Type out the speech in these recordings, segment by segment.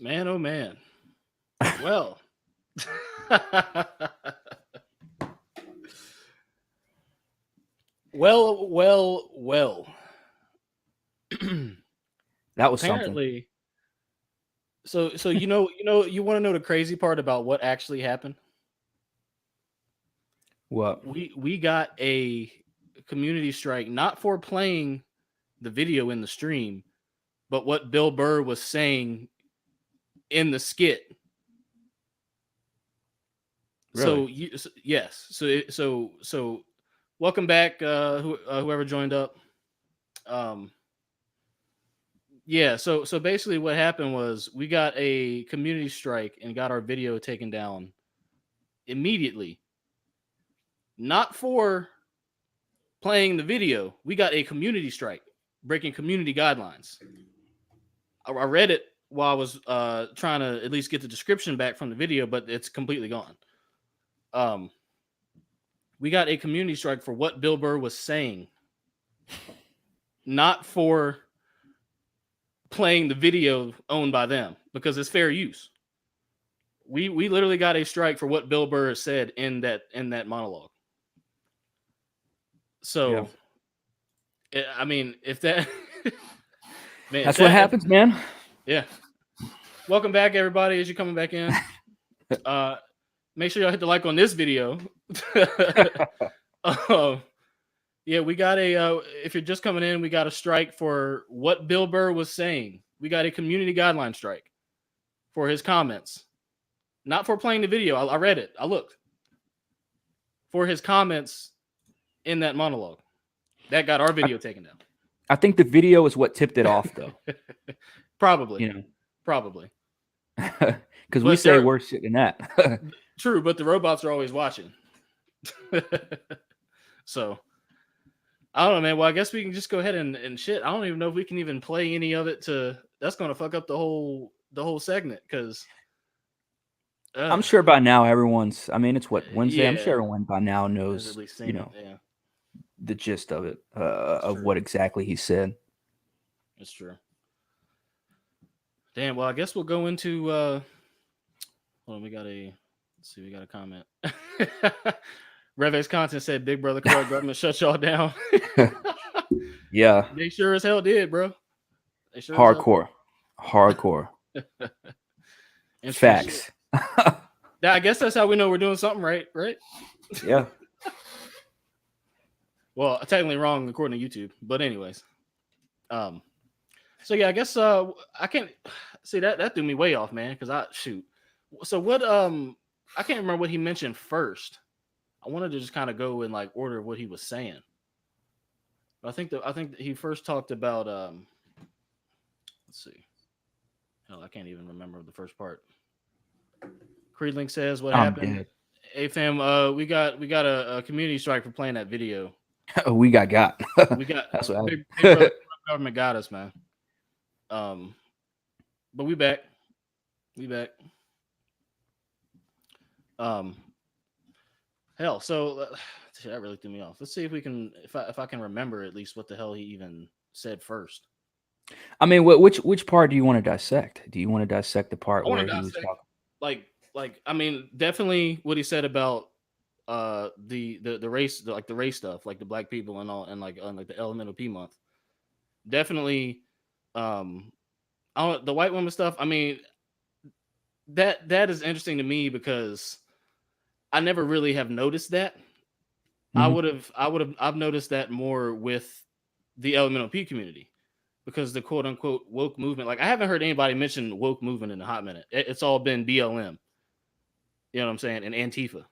Man, oh man. Well, well. That was something. Apparently, so you want to know the crazy part about what actually happened? What? We got a community strike not for playing the video in the stream, but what Bill Burr was saying in the skit. Really? Yes, so welcome back, whoever joined up. Um, yeah, so basically what happened was we got a community strike and got our video taken down immediately. Not for playing the video, we got a community strike, breaking community guidelines. I read it while I was trying to at least get the description back from the video, but it's completely gone. Um, we got a community strike for what Bill Burr was saying, not for playing the video owned by them, because it's fair use. We literally got a strike for what Bill Burr said in that monologue. Yeah. So, I mean, if that, man, That's what happens, man. yeah. Welcome back, everybody. As you're coming back in, make sure y'all hit the like on this video. Yeah, we got a. If you're just coming in, we got a strike for what Bill Burr was saying. We got a community guideline strike for his comments, not for playing the video. I read it. I looked for his comments in that monologue. That got our video taken down. I think the video is what tipped it off, though. Probably. Probably. Because we say worse shit than that. True, but the robots are always watching. So, I don't know, man. Well, I guess we can just go ahead and shit. I don't even know if we can even play any of it that's going to fuck up the whole segment, because I'm sure by now everyone's, I mean, it's what, Wednesday? Yeah. I'm sure everyone by now knows, at least seen it, the gist of it, of what exactly he said. That's true. Damn, well, I guess we'll go into, hold on, we got a comment. Revex Content said, Big Brother corrupt government shut y'all down. Yeah. They sure as hell did, bro. They sure Hardcore. Facts. I guess that's how we know we're doing something right? Yeah. Well, technically wrong according to YouTube, but anyways. So yeah, I guess I can't see that threw me way off, man, because So what I can't remember what he mentioned first. I wanted to just kind of go in like order of what he was saying. But I think that he first talked about let's see. Hell, I can't even remember the first part. Creedlink says what happened. Dead. Hey fam, we got a community strike for playing that video. We got We got that's what big government got us, man. But we back. Hell, so that really threw me off. Let's see if we can, if I can remember at least what the hell he even said first. I mean, which part do you want to dissect? Do you want to dissect the part where he was talking? Like I mean, definitely what he said about the race, the race stuff, like the black people and all, and like on like the elemental P month. Definitely, the white woman stuff. I mean, that is interesting to me because I never really have noticed that. Mm-hmm. I've noticed that more with the elemental P community, because the quote unquote woke movement, like I haven't heard anybody mention woke movement in a hot minute. It's all been BLM. You know what I'm saying? And Antifa.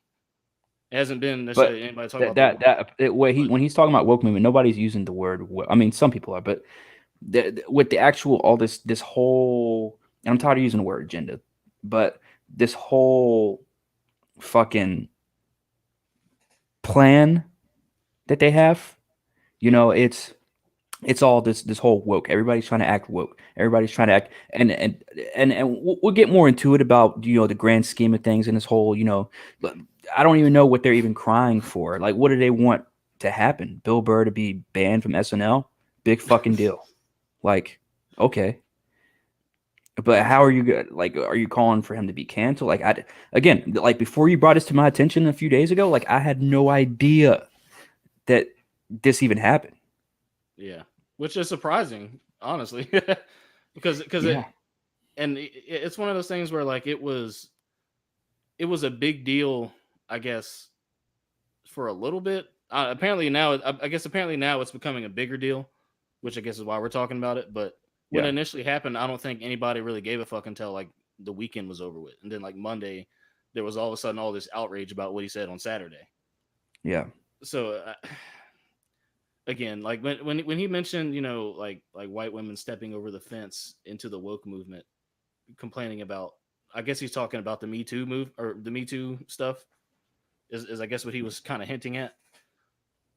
It hasn't been necessarily anybody talking about when he's talking about woke movement, nobody's using the word woke. I mean, some people are, but with the actual all this whole, and I'm tired of using the word agenda, but this whole fucking plan that they have, it's all this whole woke. Everybody's trying to act woke. Everybody's trying to act, and we'll get more into it about the grand scheme of things and this whole I don't even know what they're even crying for. Like, what do they want to happen? Bill Burr to be banned from SNL? Big fucking deal. Like, okay. But how are you like? Are you calling for him to be canceled? Like, again, like before you brought this to my attention a few days ago, like I had no idea that this even happened. Yeah, which is surprising, honestly, because Yeah, it's one of those things where like it was a big deal, I guess, for a little bit. Apparently now, I guess apparently now it's becoming a bigger deal, which I guess is why we're talking about it. But when it yeah, initially happened, I don't think anybody really gave a fuck until like the weekend was over with, and then like Monday, there was all of a sudden all this outrage about what he said on Saturday. yeah. So again, like when he mentioned, like white women stepping over the fence into the woke movement, complaining about, I guess he's talking about the Me Too move or the Me Too stuff is I guess what he was kind of hinting at.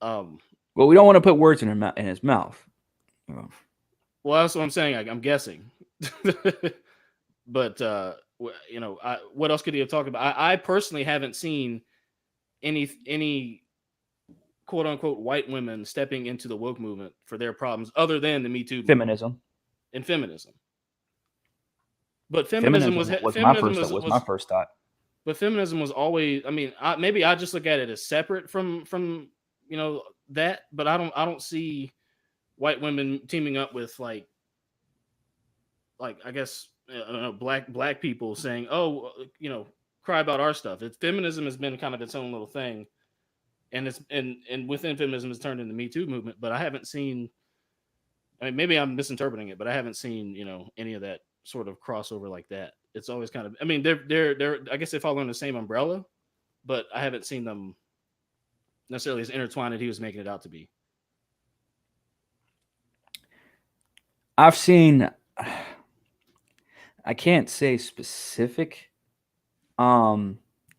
Um, Well, we don't want to put words in his mouth. Oh. well, that's what I'm saying. I'm guessing, but what else could he have talked about? I personally haven't seen any quote unquote white women stepping into the woke movement for their problems other than the Me Too movement Feminism. and feminism. But Feminism was my first thought. feminism was always. I mean, maybe I just look at it as separate from that, but I don't see white women teaming up with like I guess I don't know, black people saying, oh, cry about our stuff. Feminism has been kind of its own little thing, and and within feminism it's turned into the Me Too movement. But I haven't seen. I mean, maybe I'm misinterpreting it, but I haven't seen any of that sort of crossover like that. It's always kind of. I mean, they're. I guess they fall under the same umbrella, but I haven't seen them necessarily as intertwined as he was making it out to be. I've seen. I can't say specific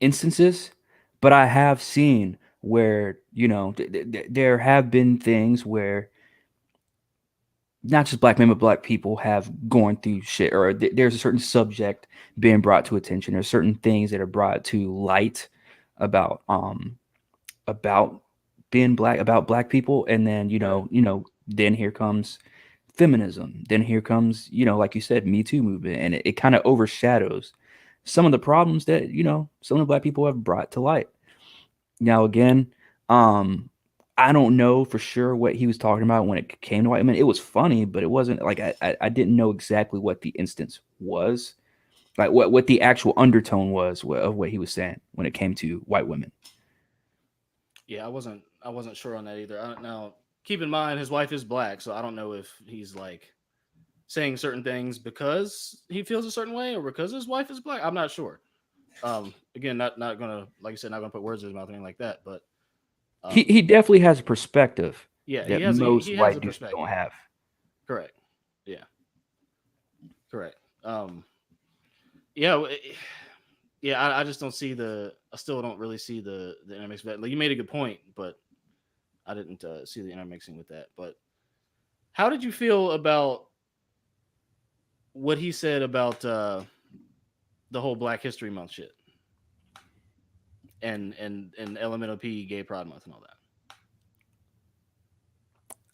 instances, but I have seen where there have been things where not just black men but black people have gone through shit, or there's a certain subject being brought to attention. There's certain things that are brought to light about about being black, about black people, and then Right. then here comes feminism, then here comes like you said, Me Too movement, and it kind of overshadows some of the problems that some of the black people have brought to light. Now again, um I don't know for sure what he was talking about when it came to white men. It was funny, but it wasn't like I didn't know exactly what the instance was, like what the actual undertone was of what he was saying when it came to white women. Yeah, I wasn't sure on that either. I don't know. Keep in mind his wife is black, so I don't know if he's like saying certain things because he feels a certain way or because his wife is black. I'm not sure. Again, not gonna, like you said, not gonna put words in his mouth or anything like that. But um, He definitely has a perspective yeah, he that has he, most he has a white dudes don't perspective. have. Correct. Yeah. Correct. Yeah. Yeah. I just don't see the. I still don't really see the intermix. But like, you made a good point, but I didn't see the intermixing with that. But how did you feel about what he said about the whole Black History Month shit and LMNOP Gay Pride Month and all that?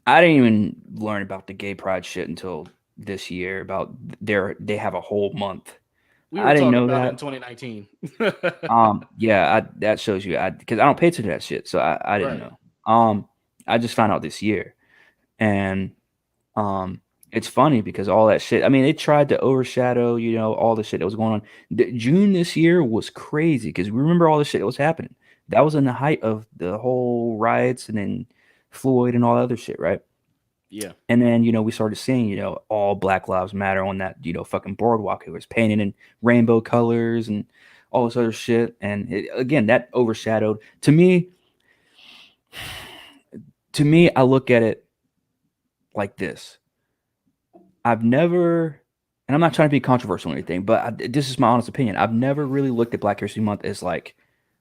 I didn't even learn about the gay pride shit until this year. About they have a whole month. We I were didn't talking know about it in that. 2019. Yeah, that shows you. Because I don't pay attention to that shit, so I didn't Right. know. I just found out this year, and um, it's funny because all that shit. I mean, it tried to overshadow, all the shit that was going on. June this year was crazy because remember all the shit that was happening. That was in the height of the whole riots and then Floyd and all that other shit, right? Yeah. And then, we started seeing, all Black Lives Matter on that, fucking boardwalk. It was painted in rainbow colors and all this other shit. And again, that overshadowed to me, I look at it like this. I've never, and I'm not trying to be controversial or anything, but this is my honest opinion. I've never really looked at Black History Month as like,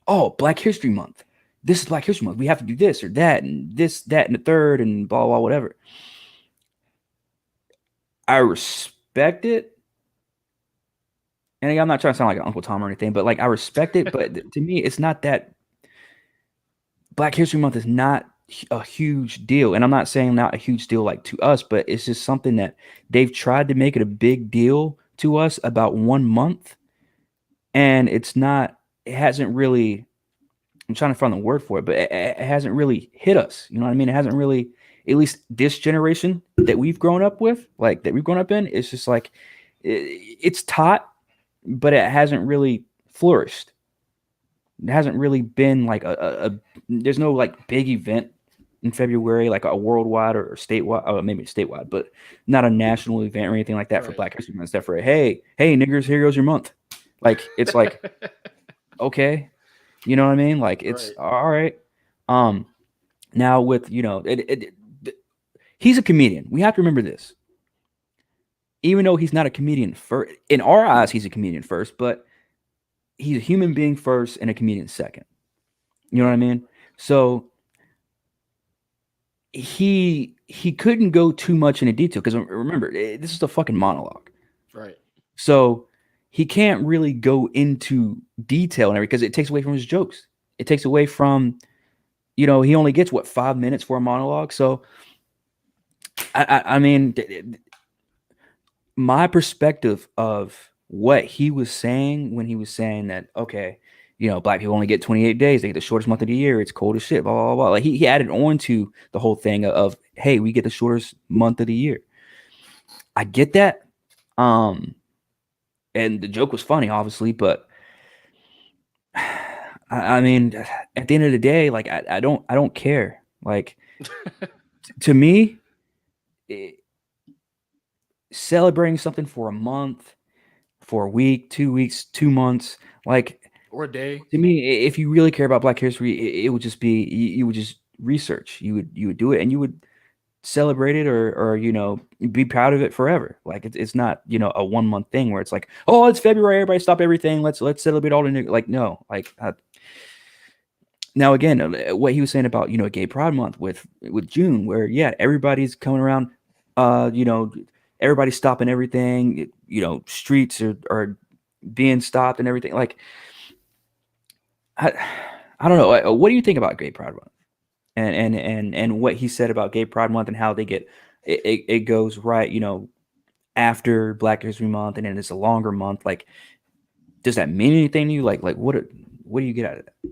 oh, Black History Month. This is Black History Month. We have to do this or that and this, that, and the third and blah, blah, whatever. I respect it. And again, I'm not trying to sound like Uncle Tom or anything, but like I respect it. But to me, it's not that Black History Month is not a huge deal. And I'm not saying not a huge deal like to us, but it's just something that they've tried to make it a big deal to us about 1 month, and it's not. It hasn't really. I'm trying to find the word for it, but it hasn't really hit us. You know what I mean? It hasn't really, at least this generation that we've grown up with, like that we've grown up in, it's just like it's taught, but it hasn't really flourished. It hasn't really been like there's no like big event in February, like a worldwide or statewide, maybe statewide, but not a national event or anything like that for Right. Black History Month. Stuff for hey niggers, here goes your month. Like it's like okay, you know what I mean? Like it's Right. all right. Um, Now with he's a comedian. We have to remember this. Even though he's not a comedian first, in our eyes, he's a comedian first, but he's a human being first and a comedian second. You know what I mean? So he couldn't go too much into detail because remember this is a fucking monologue. Right. So he can't really go into detail and everything because it takes away from his jokes. It takes away from he only gets what 5 minutes for a monologue. So I mean, my perspective of what he was saying when he was saying that okay, black people only get 28 days, they get the shortest month of the year, it's cold as shit, blah blah blah. Like he added on to the whole thing of hey, we get the shortest month of the year. I get that. Um, and the joke was funny, obviously, but I mean, at the end of the day, like I don't care. Like to me, it, celebrating something for a month, for a week, 2 weeks, 2 months, like Or a day. to me, if you really care about Black History, it would just be you would just research. You would do it, and you would celebrate it, or be proud of it forever. Like it's not a 1 month thing where it's like, oh, it's February, everybody stop everything, let's celebrate all the new. Like no, like now again, what he was saying about Gay Pride Month with June, where yeah, everybody's coming around, uh, you know, everybody's stopping everything, streets are being stopped and everything. Like I, I don't know. What do you think about Gay Pride Month and what he said about Gay Pride Month and how they get it goes right, after Black History Month and then it's a longer month. Like, does that mean anything to you? Like what do you get out of that?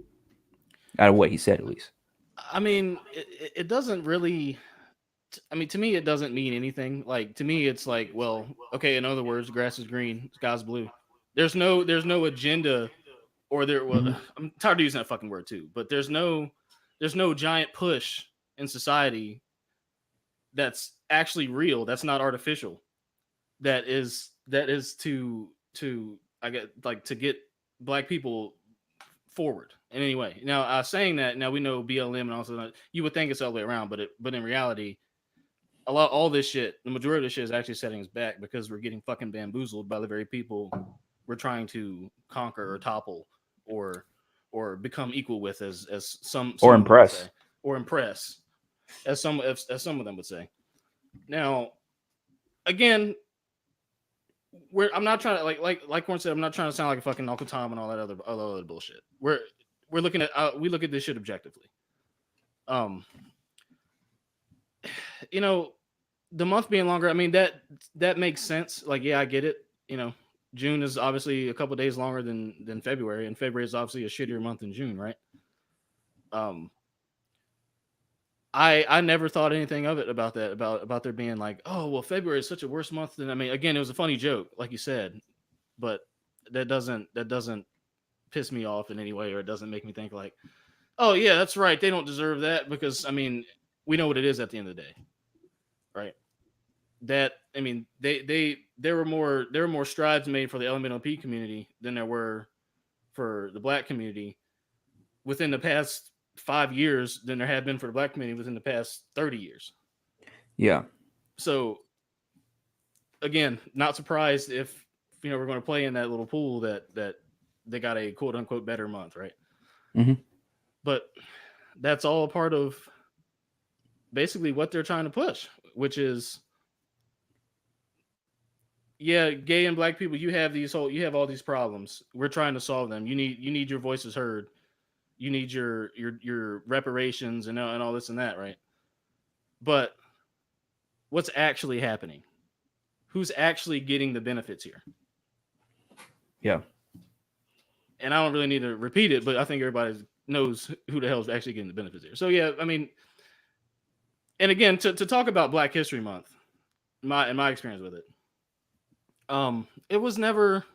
Out of what he said, at least. I mean, it doesn't really. I mean, to me, it doesn't mean anything. Like to me, it's like, well, okay. In other words, grass is green, sky's blue. There's no agenda, or there. Well, Hmm. I'm tired of using that fucking word too. But there's no giant push in society that's actually real. That's not artificial. That is to I get like to get black people forward in any way. Now, saying that, now we know BLM and also you would think it's all the way around, but in reality, all this shit, the majority of this shit is actually setting us back because we're getting fucking bamboozled by the very people we're trying to conquer or topple or or become equal with, as Or some of them would impress. say, or impress, as some of them would say. Now, again, I'm not trying to like Corn said, I'm not trying to sound like a fucking Uncle Tom and all that other bullshit. We're looking at we look at this shit objectively. Um, you know, the month being longer, I mean that makes sense. Like, yeah, I get it. June is obviously a couple days longer than February, and February is obviously a shittier month than June, right? Um, I never thought anything of it about that, about there being like, oh well, February is such a worse month than, I mean, again, it was a funny joke, like you said, but that doesn't piss me off in any way, or it doesn't make me think like, oh yeah, that's right, they don't deserve that, because I mean, we know what it is at the end of the day, right? That, I mean, there were more strides made for the LMNOP community than there were for the black community within the past 5 years than there had been for the black community within the past 30 years. Yeah. So again, not surprised if we're going to play in that little pool that they got a quote unquote better month, right? Hmm. But that's all a part of basically what they're trying to push, which is, yeah, gay and black people, you have all these problems. We're trying to solve them. You need your voices heard. You need your reparations and all this and that, right? But what's actually happening? who's actually getting the benefits here. Yeah. And I don't really need to repeat it, but I think everybody knows who the hell is actually getting the benefits here. So yeah, I mean, and again, to talk about Black History Month, my experience with it, it was never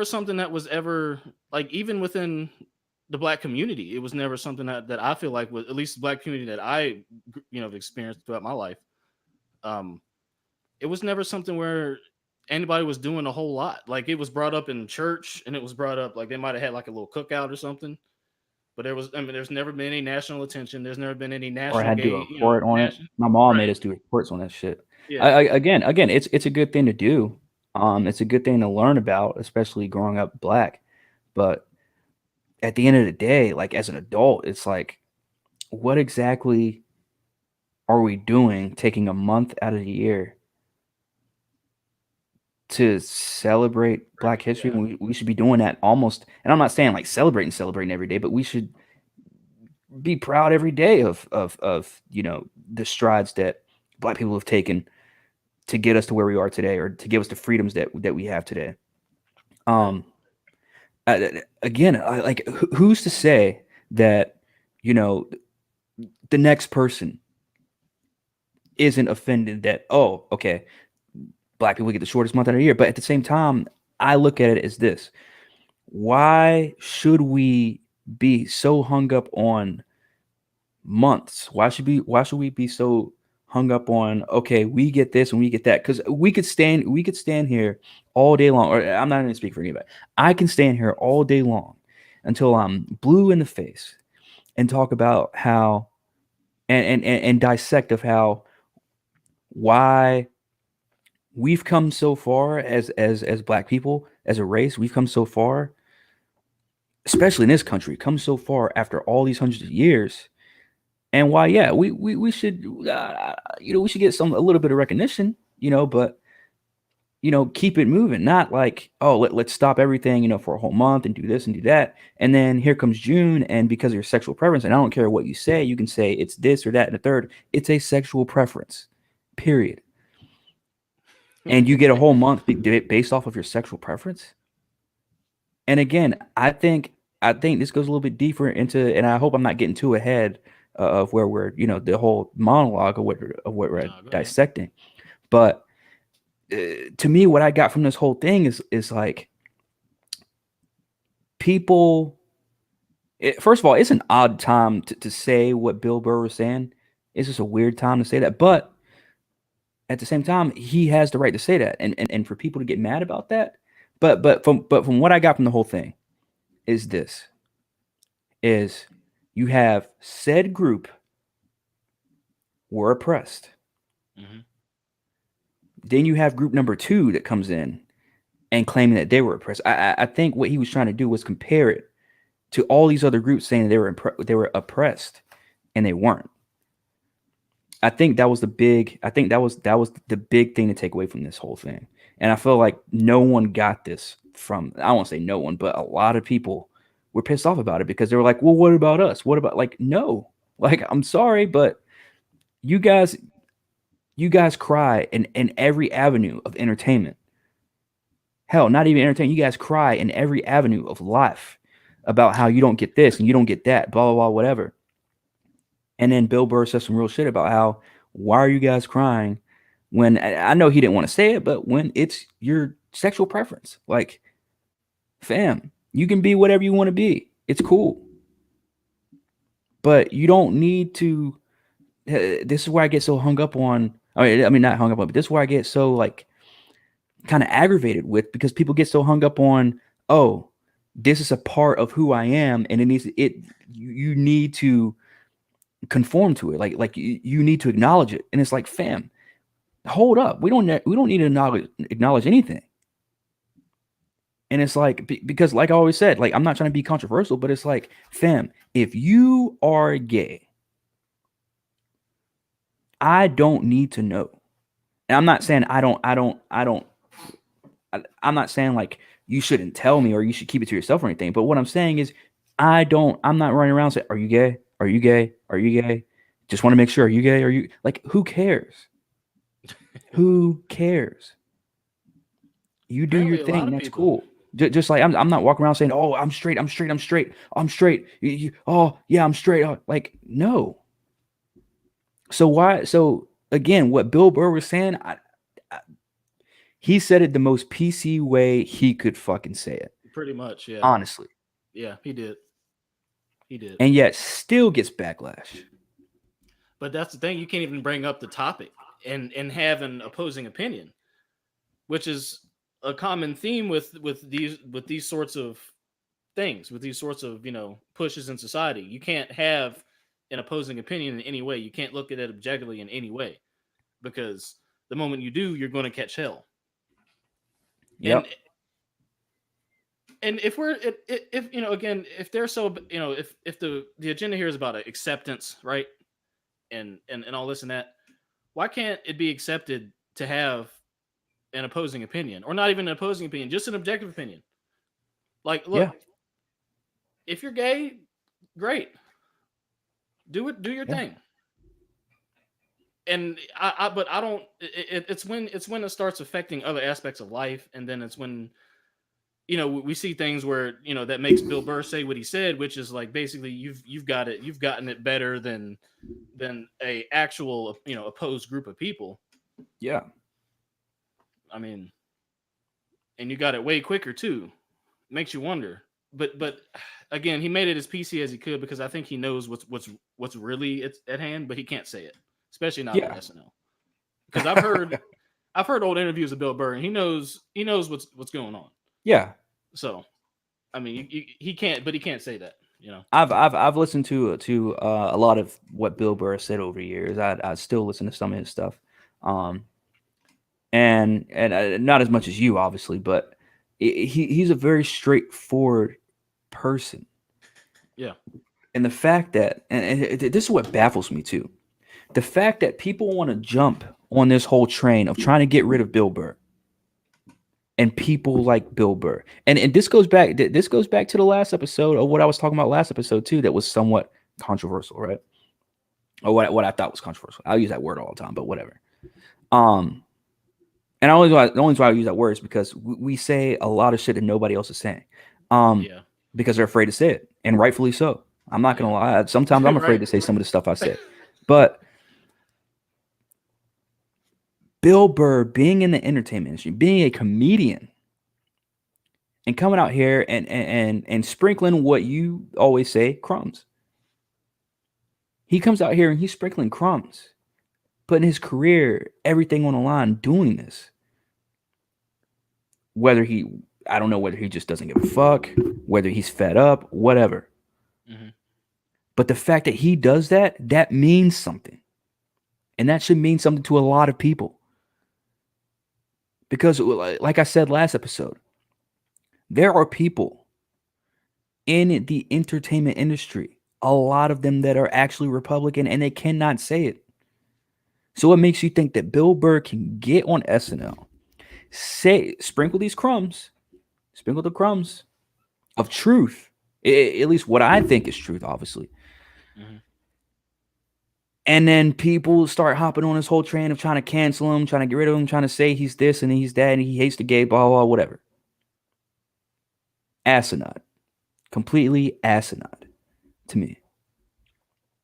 something that was ever like, even within the Black community, it was never something that I feel like was, at least the Black community that I have experienced throughout my life. Um, it was never something where anybody was doing a whole lot. Like, it was brought up in church, and it was brought up like they might have had like a little cookout or something. But there's never been any national attention. There's never been any Or I national had to do a gay, report on it. national. My mom Right. made us do reports on that shit. Yeah. Again, it's a good thing to do. It's a good thing to learn about, especially growing up Black. But at the end of the day, like as an adult, it's like, what exactly are we doing taking a month out of the year to celebrate Black history Yeah. when we should be doing that almost? And I'm not saying like celebrating every day, but we should be proud every day of the strides that Black people have taken to get us to where we are today, or to give us the freedoms that we have today. Right. Um, Again, like who's to say that you know the next person isn't offended that, oh, okay, Black people get the shortest month of the year, but at the same time, I look at it as this: why should we be so hung up on months? Why should we be so hung up on, okay, we get this and we get that? Because we could stand here all day long, or I'm not going to speak for anybody. I can stand here all day long until I'm blue in the face and talk about how and dissect of how why we've come so far as Black people, as a race. We've come so far, especially in this country, come so far after all these hundreds of years. And why, yeah, we should, we should get a little bit of recognition, but keep it moving. Not like, oh, let's stop everything, for a whole month and do this and do that, and then here comes June, and because of your sexual preference, and I don't care what you say, you can say it's this or that and the third. It's a sexual preference, period. And you get a whole month based off of your sexual preference. And again, I think this goes a little bit deeper into, and I hope I'm not getting too ahead of where we're, the whole monologue of what we're No, go ahead. dissecting. But to me, what I got from this whole thing is like, people. First of all, it's an odd time to say what Bill Burr was saying. It's just a weird time to say that, but at the same time, he has the right to say that, and for people to get mad about that. But from what I got from the whole thing is this: is you have said group were oppressed. Mm-hmm. Then you have group number 2 that comes in and claiming that they were oppressed. I think what he was trying to do was compare it to all these other groups saying they were oppressed, and they weren't. I think that was the big. I think that was the big thing to take away from this whole thing. And I feel like no one got this from. I won't say no one, but a lot of people were pissed off about it because they were like, "Well, what about us? What about like no? Like, I'm sorry, but you guys cry in every avenue of entertainment. Hell, not even entertainment. You guys cry in every avenue of life about how you don't get this and you don't get that, blah blah blah, whatever." And then Bill Burr says some real shit about how, why are you guys crying when, I know he didn't want to say it, but when it's your sexual preference. Like, fam, you can be whatever you want to be. It's cool. But you don't need to. This is where I get so hung up on. I mean, not hung up on, but this is where I get so like kind of aggravated with, because people get so hung up on, oh, this is a part of who I am, and you need to conform to it. Like you need to acknowledge it. And it's like, fam, hold up. We don't need to acknowledge anything. And it's like, because like I always said, like, I'm not trying to be controversial, but it's like, fam, if you are gay, I don't need to know. And I'm not saying I'm not saying like you shouldn't tell me or you should keep it to yourself or anything. But what I'm saying is, I'm not running around saying, are you gay? Are you gay? Are you gay? Just want to make sure. Are you gay? Are you, like, who cares? Who cares? You do your Apparently, a lot thing. of That's people. cool. Just like I'm not walking around saying, "Oh, I'm straight. I'm straight." Oh, yeah, I'm straight. Like, no. So why? So again, what Bill Burr was saying, I, he said it the most PC way he could fucking say it. Pretty much, yeah. Honestly, Yeah, he did. He did. and yet still gets backlash. But that's the thing. You can't even bring up the topic and have an opposing opinion, which is a common theme with these sorts of things, with these sorts of pushes in society. You can't have an opposing opinion in any way. You can't look at it objectively in any way because the moment you do, you're going to catch hell. And Yep. if we're if again, if they're so if the agenda here is about acceptance, right, and all this and that, why can't it be accepted to have an opposing opinion, or not even an opposing opinion, just an objective opinion? Like, Yeah. look, if you're gay, great, do your Yeah. thing. And but I don't. It's when it starts affecting other aspects of life, and then it's when we see things where that makes Bill Burr say what he said, which is like basically you've gotten it better than a actual opposed group of people. Yeah. I mean, and you got it way quicker too. Makes you wonder. But again, he made it as PC as he could because I think he knows what's really at hand, but he can't say it, especially not on Yeah. SNL. Because I've heard old interviews of Bill Burr, and he knows what's going on. Yeah. So I mean, he can't, but he can't say that. I've listened to a lot of what Bill Burr said over the years. I still listen to some of his stuff, um, and not as much as you, obviously, but he's a very straightforward person. Yeah. And the fact that, and this is what baffles me too, the fact that people want to jump on this whole train of trying to get rid of Bill Burr and people like Bill Burr. And this goes back to the last episode of what I was talking about last episode too, that was somewhat controversial, right? Or what I thought was controversial. I'll use that word all the time, but whatever. And the only why I use that word is because we say a lot of shit that nobody else is saying. Yeah. Because they're afraid to say it, and rightfully so. I'm not gonna lie. Sometimes I'm afraid Right. to say some of the stuff I say. But Bill Burr being in the entertainment industry, being a comedian, and coming out here and sprinkling what you always say, crumbs. He comes out here and he's sprinkling crumbs, putting his career, everything on the line, doing this. I don't know whether he just doesn't give a fuck, whether he's fed up, whatever. Mm-hmm. But the fact that he does that, that means something. And that should mean something to a lot of people. Because, like I said last episode, there are people in the entertainment industry, a lot of them that are actually Republican, and they cannot say it. So what makes you think that Bill Burr can get on SNL, sprinkle the crumbs of truth, at least what I think is truth, obviously. Mm-hmm. And then people start hopping on this whole train of trying to cancel him, trying to get rid of him, trying to say he's this and he's that and he hates the gay, blah, blah, whatever. Asinine. Completely asinine to me.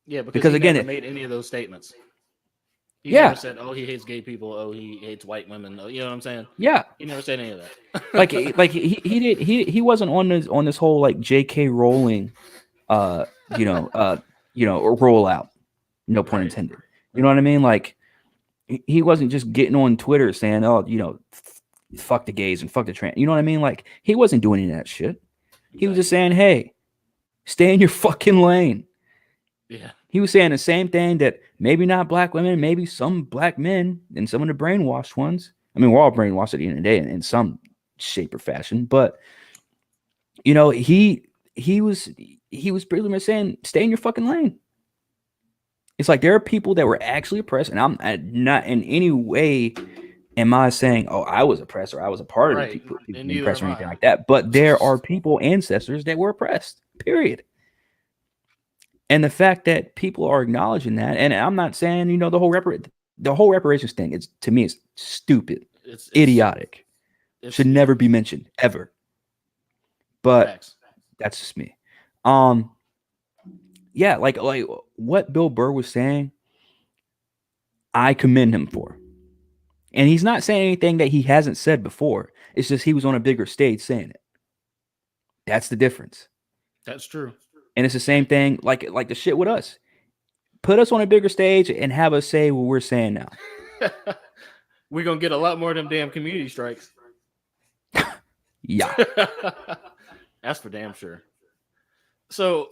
Yeah, because he again, never made any of those statements. He Yeah. never said, "Oh, he hates gay people. Oh, he hates white women." Oh, you know what I'm saying? Yeah. He never said any of that. Like he wasn't on this whole like J.K. Rowling rollout. No pun Right. intended. You know what I mean? Like he wasn't just getting on Twitter saying, "Oh, fuck the gays and fuck the trans." You know what I mean? Like he wasn't doing any of that shit. He was just saying, "Hey, stay in your fucking lane." Yeah. He was saying the same thing that maybe not black women, maybe some black men and some of the brainwashed ones. I mean, we're all brainwashed at the end of the day in some shape or fashion. But he was pretty much saying, "Stay in your fucking lane." It's like there are people that were actually oppressed, and I'm not in any way am I saying, "Oh, I was oppressed" or I was a part of the people being oppressed or anything like that. But there are people, ancestors that were oppressed. Period. And the fact that people are acknowledging that, and I'm not saying the whole the whole reparations thing is, to me, is stupid, It's idiotic, it's should yeah. never be mentioned ever. But Facts. that's just me. Um, yeah, like what Bill Burr was saying, I commend him for. And he's not saying anything that he hasn't said before. It's just he was on a bigger stage saying it. That's the difference. That's true. And it's the same thing, like the shit with us. Put us on a bigger stage and have us say what we're saying now. We're gonna get a lot more of them damn community strikes. Yeah. That's for damn sure. So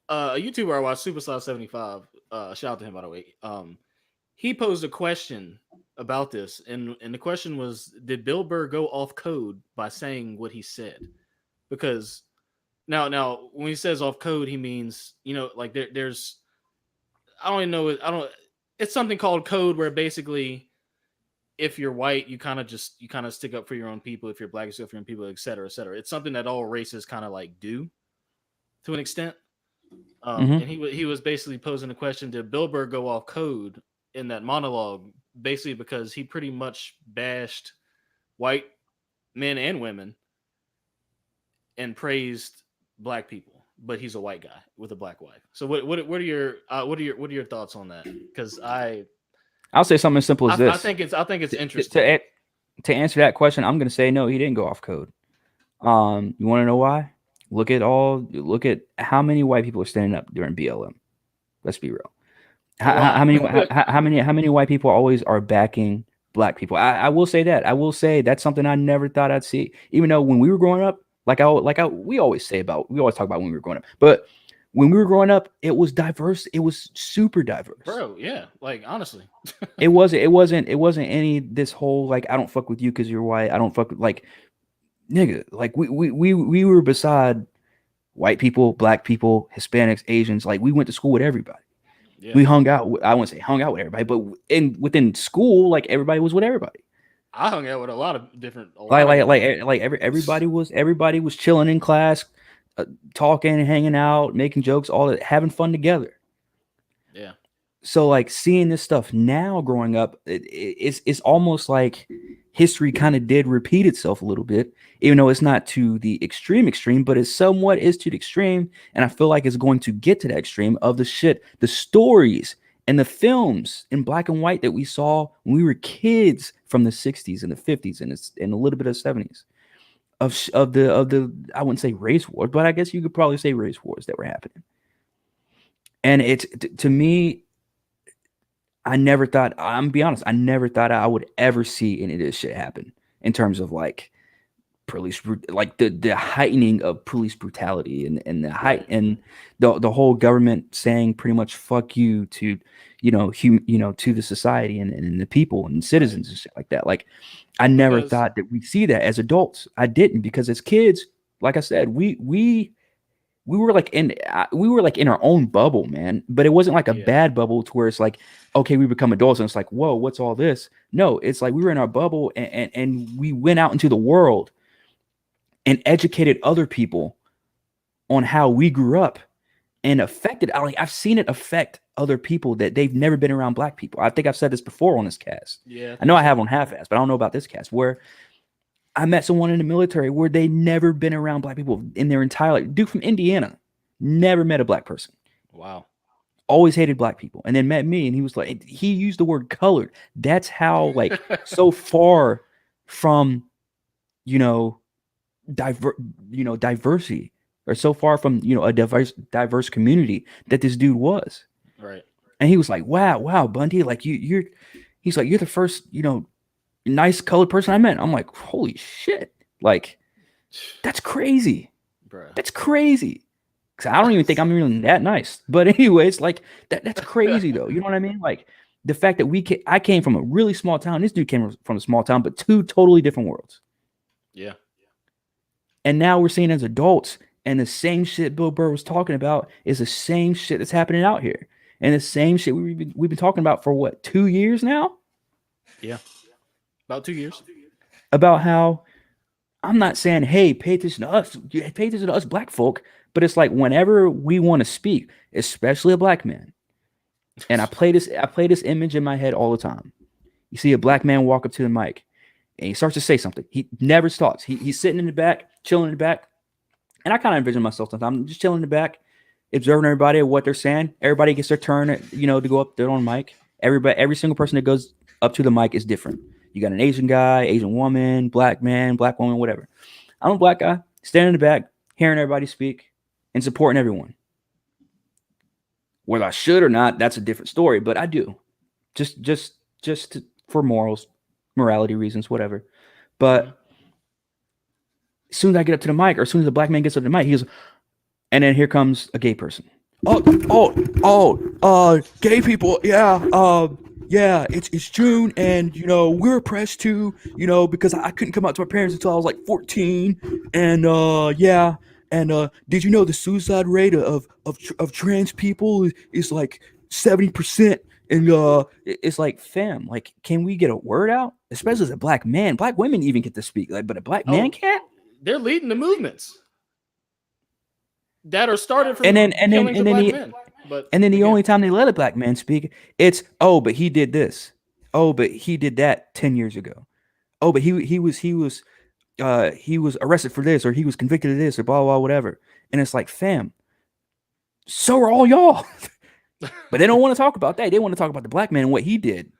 a YouTuber I watched, Superstar75, shout out to him by the way. He posed a question about this, and the question was, did Bill Burr go off code by saying what he said? Because now when he says off code, he means, like there's, I don't even know, it's something called code where basically if you're white, you kind of stick up for your own people. If you're black, you stick up for your own people, et cetera, et cetera. It's something that all races kind of like do to an extent. Mm-hmm. And he was basically posing the question: did Bill Burr go off code in that monologue? Basically, because he pretty much bashed white men and women and praised black people, but he's a white guy with a black wife. So what are your thoughts on that? Because I'll say something as simple as this. I think it's interesting. To answer that question, I'm going to say no, he didn't go off code. You want to know why? Look at how many white people are standing up during BLM. Let's be real. How many white people always are backing black people? I will say that. I will say that's something I never thought I'd see. Even though when we were growing up, we always talk about when we were growing up, but when we were growing up, it was diverse. It was super diverse, bro. Yeah, like honestly, it wasn't any this whole like I don't fuck with you because you're white. I don't fuck with, like, nigga. Like we were beside white people, black people, Hispanics, Asians. Like we went to school with everybody. Yeah. We hung out. I wouldn't say hung out with everybody, but within school, like everybody was with everybody. I hung out with a lot of different. Everybody was chilling in class, talking, hanging out, making jokes, all that, having fun together. Yeah. So like seeing this stuff now growing up, it's almost like history kind of did repeat itself a little bit, even though it's not to the extreme, but it somewhat is to the extreme. And I feel like it's going to get to that extreme of the stories and the films in black and white that we saw when we were kids from the 60s and the 50s and a little bit of the 70s of the I wouldn't say race wars, but I guess you could probably say race wars that were happening. And it's to me, I'm be honest, I never thought I would ever see any of this shit happen in terms of like police, like the heightening of police brutality and the height and the whole government saying pretty much fuck you to, to the society and the people and citizens and shit like that. Like I never thought that we'd see that as adults. I didn't, because as kids, like I said, we were like in our own bubble, man. But it wasn't like a bad bubble to where it's like, okay, we become adults and it's like, whoa, what's all this? No, it's like we were in our bubble and we went out into the world and educated other people on how we grew up and affected. I've seen it affect other people that they've never been around black people. I think I've said this before on this cast. Yeah, I know I have on Half-Ass, but I don't know about this cast, where I met someone in the military where they never been around black people in their entire life. Dude from Indiana, never met a black person. Wow. Always hated black people. And then met me and he was like, he used the word colored. That's how like so far from, diversity, or so far from, a diverse community that this dude was. Right. And he was like, wow, Bundy, like he's like, you're the first, nice colored person I met. I'm like, holy shit. Like, that's crazy. Bruh. That's crazy. Cause I don't even think I'm really that nice. But anyways, like that's crazy though. You know what I mean? Like the fact that I came from a really small town. This dude came from a small town, but two totally different worlds. Yeah. And now we're seeing as adults, and the same shit Bill Burr was talking about is the same shit that's happening out here. And the same shit we've been talking about for what, 2 years now? Yeah. About 2 years. About how I'm not saying, hey, pay attention to us black folk, but it's like whenever we want to speak, especially a black man, And I play this image in my head all the time. You see a black man walk up to the mic and he starts to say something. He never stops. He's sitting in the back, chilling in the back. And I kind of envision myself sometimes. I'm just chilling in the back, observing everybody what they're saying. Everybody gets their turn, to go up there on mic. Every single person that goes up to the mic is different. You got an Asian guy, Asian woman, black man, black woman, whatever. I'm a black guy, standing in the back, hearing everybody speak and supporting everyone. Whether I should or not, that's a different story, but I do. Just for morality reasons, whatever. Mm-hmm. But as soon as I get up to the mic, or as soon as the black man gets up to the mic, he goes, and then here comes a gay person. Gay people, yeah. It's June, and we're oppressed too, because I couldn't come out to my parents until I was like 14, and yeah, and did you know the suicide rate of trans people is like 70%, and it's like, fam, like, can we get a word out? Especially as a black man, black women even get to speak, like, but a black man Oh, can't. they're leading the movements that are started And from then and then killings and of then black the men. But And then the again, only time they let a black man speak, it's, oh, but he did this. Oh, but he did that 10 years ago. Oh, but he was arrested for this, or he was convicted of this, or blah blah whatever. And it's like, fam, so are all y'all. But they don't want to talk about that. They want to talk about the black man and what he did,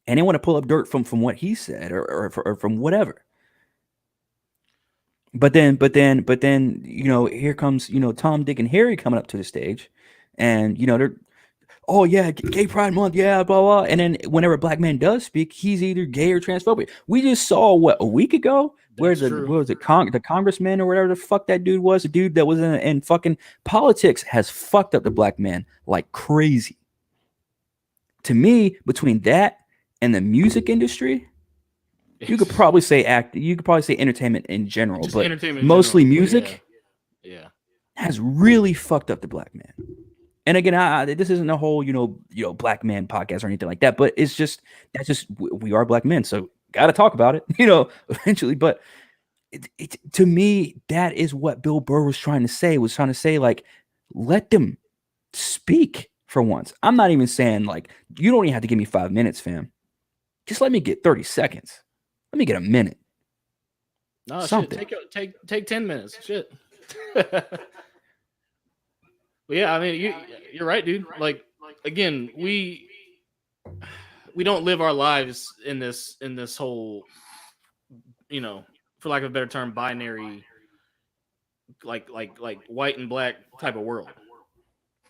and they want to pull up dirt from what he said, or from whatever. But then, here comes Tom, Dick, and Harry coming up to the stage, and they're, oh yeah, Gay Pride Month, yeah, blah blah. And then whenever a black man does speak, he's either gay or transphobic. We just saw what, a week ago, where that's the true. what was it, the congressman or whatever the fuck that dude was, the dude that was in fucking politics, has fucked up the black man like crazy. To me, between that and the music industry, you could It's probably say you could probably say entertainment in general, just but entertainment in mostly general. But yeah, music yeah. has really fucked up the black man. And again, this isn't a whole black man podcast or anything like that, but it's just, that's just, we are black men, so got to talk about it, eventually. But to me, that is what Bill Burr was trying to say. Was trying to say, like, let them speak for once. I'm not even saying, like, you don't even have to give me 5 minutes, fam. Just let me get 30 seconds. Let me get a minute. No shit. Something. Take 10 minutes. Shit. But yeah, I mean, you're right, dude. Like, again, we don't live our lives in this whole, for lack of a better term, binary, like white and black type of world.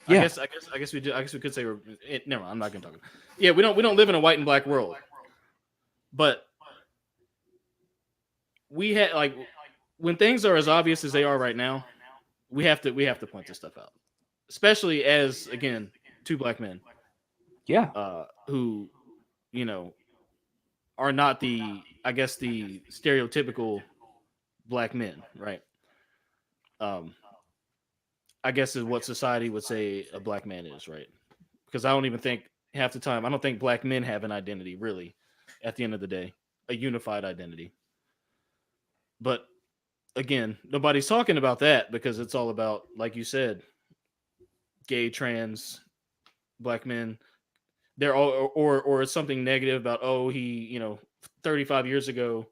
Yeah. I guess we do. I guess we could say never mind. I'm not gonna talk about. Yeah, we don't live in a white and black world, but we had, like, when things are as obvious as they are right now, we have to point this stuff out, especially as, again, two black men, Yeah. who, you know are not the, I guess, the stereotypical black men, right? Um, I guess is what society would say a black man is, right? Because I don't even think, half the time, I don't think black men have an identity, really, at the end of the day, a unified identity. But again, nobody's talking about that because it's all about, like you said, gay, trans, black men. They're all, or it's something negative about, oh, he, 35 years ago,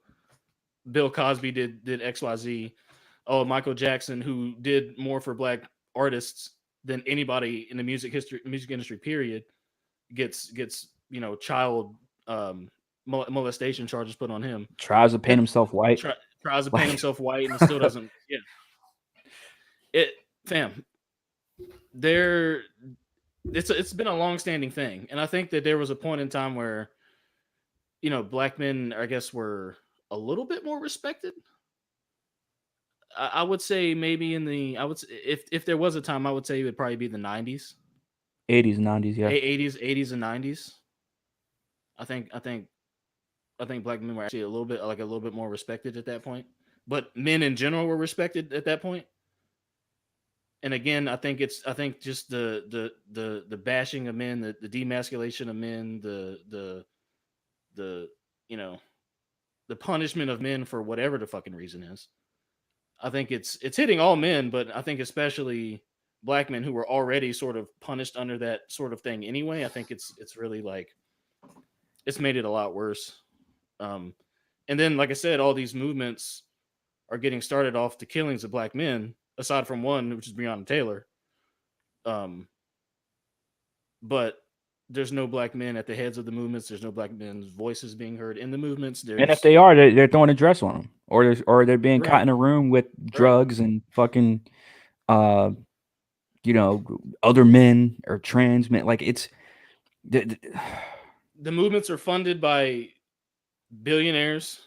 Bill Cosby did XYZ. Oh, Michael Jackson, who did more for black artists than anybody in the music industry period, gets child, um, molestation charges put on him. Tries to paint And himself white. tries to paint Like, himself white, and it still doesn't. Yeah, it fam. There, it's been a long standing thing, and I think that there was a point in time where, black men, I guess, were a little bit more respected. I would say maybe if there was a time, I would say it would probably be the 90s, 80s and 90s, yeah. 80s and 90s. I think I think I think black men were actually a little bit more respected at that point. But men in general were respected at that point. And again, I think just the bashing of men, the demasculation of men, the you know the punishment of men for whatever the fucking reason is. I think it's hitting all men, but I think especially black men who were already sort of punished under that sort of thing anyway. I think it's really like it's made it a lot worse. Um, and then, like I said, all these movements are getting started off the killings of black men, aside from one, which is Breonna Taylor. Um, but there's no black men at the heads of the movements. There's no black men's voices being heard in the movements. And if There's they are, they're throwing a dress on them, or they're being caught right, in a room with right. drugs and fucking, uh, other men or trans men. Like it's, the, The movements are funded by billionaires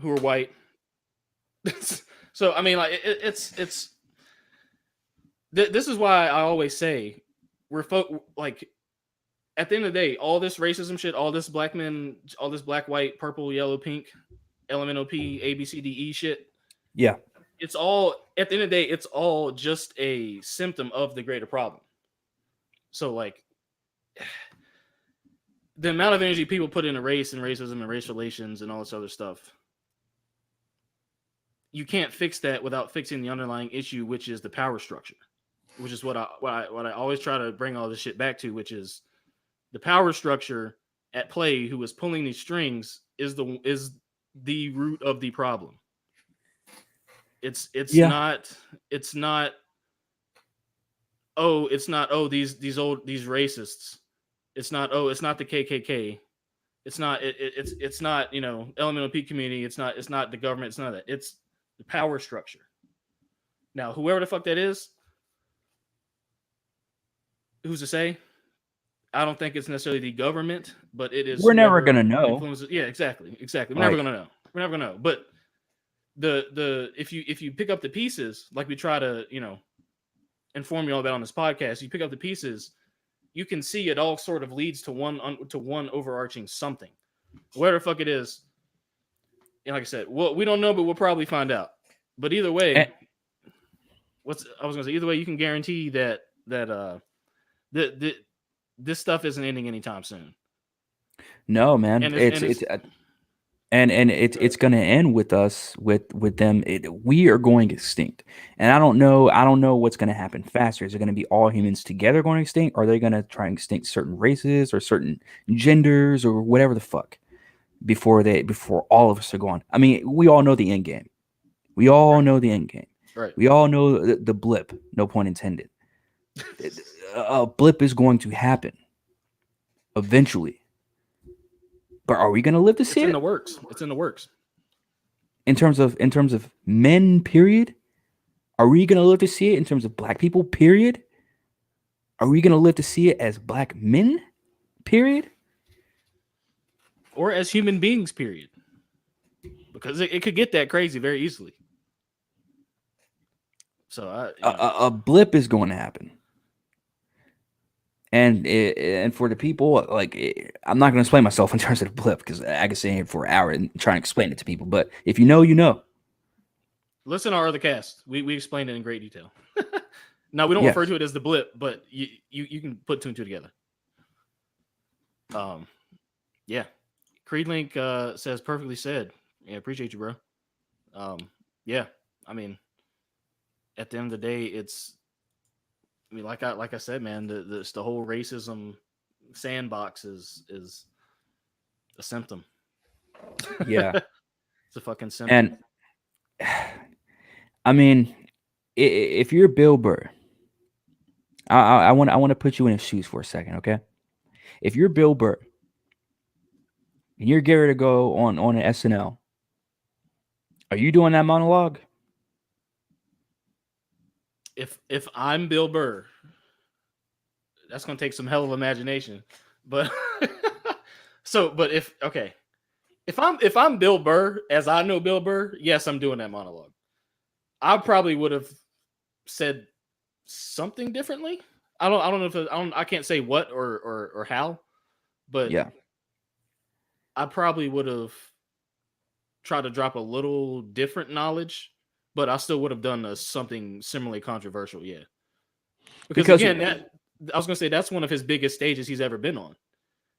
who are white. So I mean, like it's this is why I always say we're like at the end of the day, all this racism shit, all this black men, all this black, white, purple, yellow, pink, LMNOP, ABCDE shit. yeah, It's all at the end of the day, it's all just a symptom of the greater problem. So like the amount of energy people put into race and racism and race relations and all this other stuff, you can't fix that without fixing the underlying issue, which is the power structure, which is what I always try to bring all this shit back to, which is the power structure at play who is pulling these strings is the root of the problem. It's Yeah. not these racists. It's not the KKK. It's not it's not LMNOP community. It's not the government. It's not that. It's the power structure. Now, whoever the fuck that is, who's to say? I don't think it's necessarily the government, but it is we're never whoever gonna know. influences. Yeah, exactly. We're Like, never gonna know. We're never gonna know. But the if you pick up the pieces, like we try to inform you all about on this podcast, you pick up the pieces, you can see it all sort of leads to one overarching something, whatever the fuck it is. And like I said, we don't know, but we'll probably find out. But either way, and, either way, you can guarantee that this stuff isn't ending anytime soon. no, man, And it's gonna end with us with them. We are going extinct, and I don't know what's gonna happen faster. Is it gonna be all humans together going extinct, or are they gonna try and extinct certain races or certain genders or whatever the fuck before all of us are gone? I mean, we all know the end game. We all know the end game. right. We all know the blip. No pun intended. A blip is going to happen eventually. But are we going to live to see it? It's in the works. It's in the works. In terms of men, period. Are we going to live to see it in terms of black people, period? Are we going to live to see it as black men, period? Or as human beings, period. Because it could get that crazy very easily. So a blip is going to happen. And for the people, like, I'm not going to explain myself in terms of the blip because I can sit here for an hour and try and explain it to people. But if you know, you know. Listen to our other cast. We explained it in great detail. Now, we don't Yes. refer to it as the blip, but you can put two and two together. Yeah. Creedlink says perfectly said. Yeah, appreciate you, bro. Yeah. I mean, at the end of the day, it's. I mean, like I said, man, the whole racism sandbox is a symptom. Yeah. It's a fucking symptom. And I mean, if you're Bill Burr, I want to put you in his shoes for a second, okay? If you're Bill Burr and you're getting ready to go on an SNL, are you doing that monologue? If I'm Bill Burr, that's gonna take some hell of imagination. But if I'm Bill Burr, as I know Bill Burr, yes, I'm doing that monologue. I probably would have said something differently. I don't know if I can't say what or how, but Yeah. I probably would have tried to drop a little different knowledge, but I still would have done something similarly controversial. Yeah, because again, I was gonna say that's one of his biggest stages he's ever been on.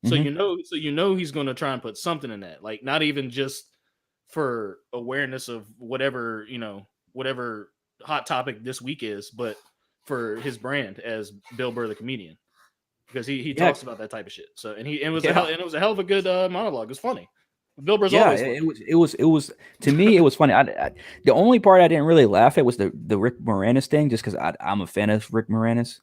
So Mhm. he's gonna try and put something in that, like not even just for awareness of whatever hot topic this week is, but for his brand as Bill Burr the comedian, because he Yeah, talks about that type of shit. So and yeah. it was a hell of a good monologue. It was funny. Bill Burr's Yeah, always funny. it was to me it was funny. The only part I didn't really laugh at was the Rick Moranis thing, just because I'm a fan of Rick Moranis.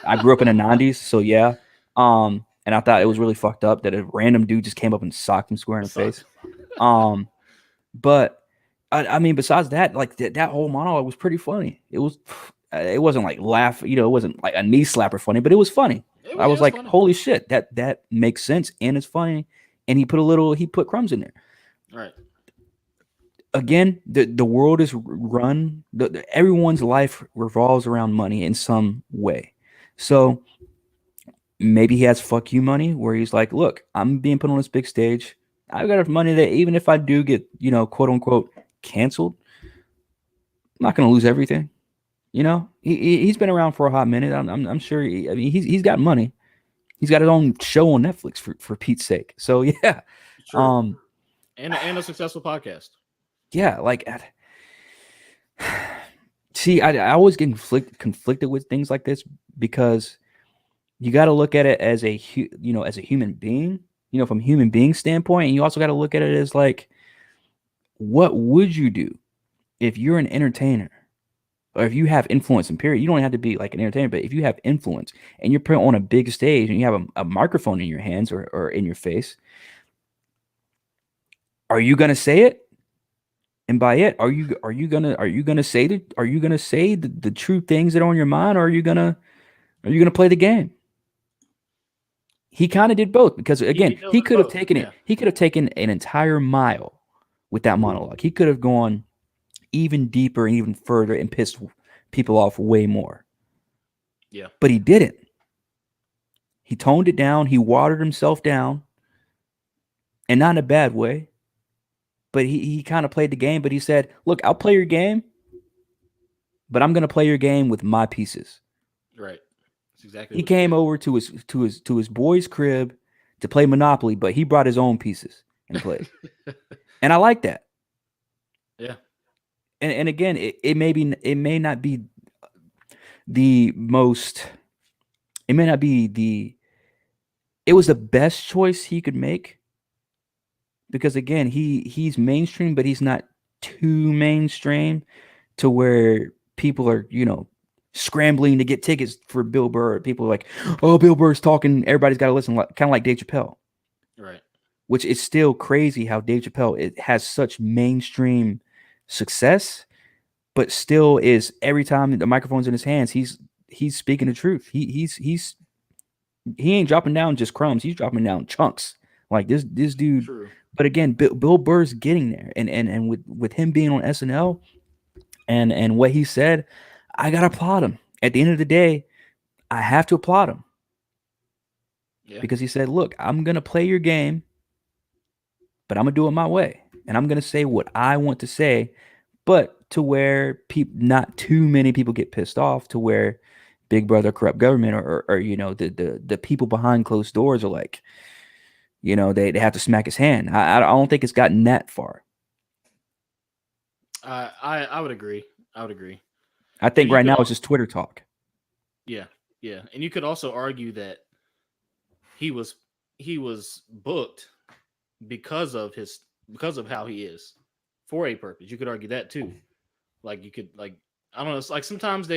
I grew up in the '90s, so yeah. And I thought it was really fucked up that a random dude just came up and socked him square in the face. Um, but I mean, besides that, like that whole monologue was pretty funny. It wasn't like laugh, it wasn't like a knee slapper funny, but it was funny. I It was was like, funny. holy shit, that makes sense and it's funny. And he put crumbs in there. Right. Again, the world is run. Everyone's life revolves around money in some way. So maybe he has fuck you money where he's like, look, I'm being put on this big stage. I've got enough money that even if I do get, quote unquote, canceled, I'm not going to lose everything. He's been around for a hot minute. I'm sure. I mean, he's got money. He's got his own show on Netflix for Pete's sake. So yeah, True. And a successful podcast. yeah. Like, see, I always get conflicted with things like this because you got to look at it as as a human being, from a human being standpoint, and you also got to look at it as like, what would you do if you're an entertainer? Or if you have influence in period, you don't have to be like an entertainer, but if you have influence and you're put on a big stage and you have a microphone in your hands or in your face, are you gonna say it? And by it, are you gonna say the true things that are on your mind, or are you gonna play the game? He kind of did both because again, He does it both. Yeah. he could have taken an entire mile with that monologue. He could have gone even deeper and even further and pissed people off way more. Yeah. But he didn't. He toned it down. He watered himself down. And not in a bad way. But he kind of played the game. But he said, look, I'll play your game. But I'm going to play your game with my pieces. Right. That's exactly He what he came did. over to his boy's crib to play Monopoly, but he brought his own pieces and played. And I like that. Yeah. And again, it may not be the most. It may not be the. It was the best choice he could make. Because again, he's mainstream, but he's not too mainstream to where people are, scrambling to get tickets for Bill Burr. People are like, oh, Bill Burr's talking. Everybody's got to listen, kind of like Dave Chappelle. Right. Which is still crazy how Dave Chappelle it has such mainstream success, but still is every time the microphone's in his hands, he's speaking the truth. He ain't dropping down just crumbs. He's dropping down chunks. Like this dude. True. But again, Bill Burr's getting there, and with him being on SNL, and what he said, I gotta applaud him. At the end of the day, I have to applaud him. Yeah. Because he said, "Look, I'm gonna play your game, but I'm gonna do it my way, and I'm gonna say what I want to say, but to where not too many people get pissed off, to where Big Brother, corrupt government, or the people behind closed doors are like." They have to smack his hand. I don't think it's gotten that far. I would agree. I would agree. I And think you right could now it's just Twitter talk. yeah, yeah. And you could also argue that he was booked because of how he is for a purpose. You could argue that too. Like you could I don't know, it's like sometimes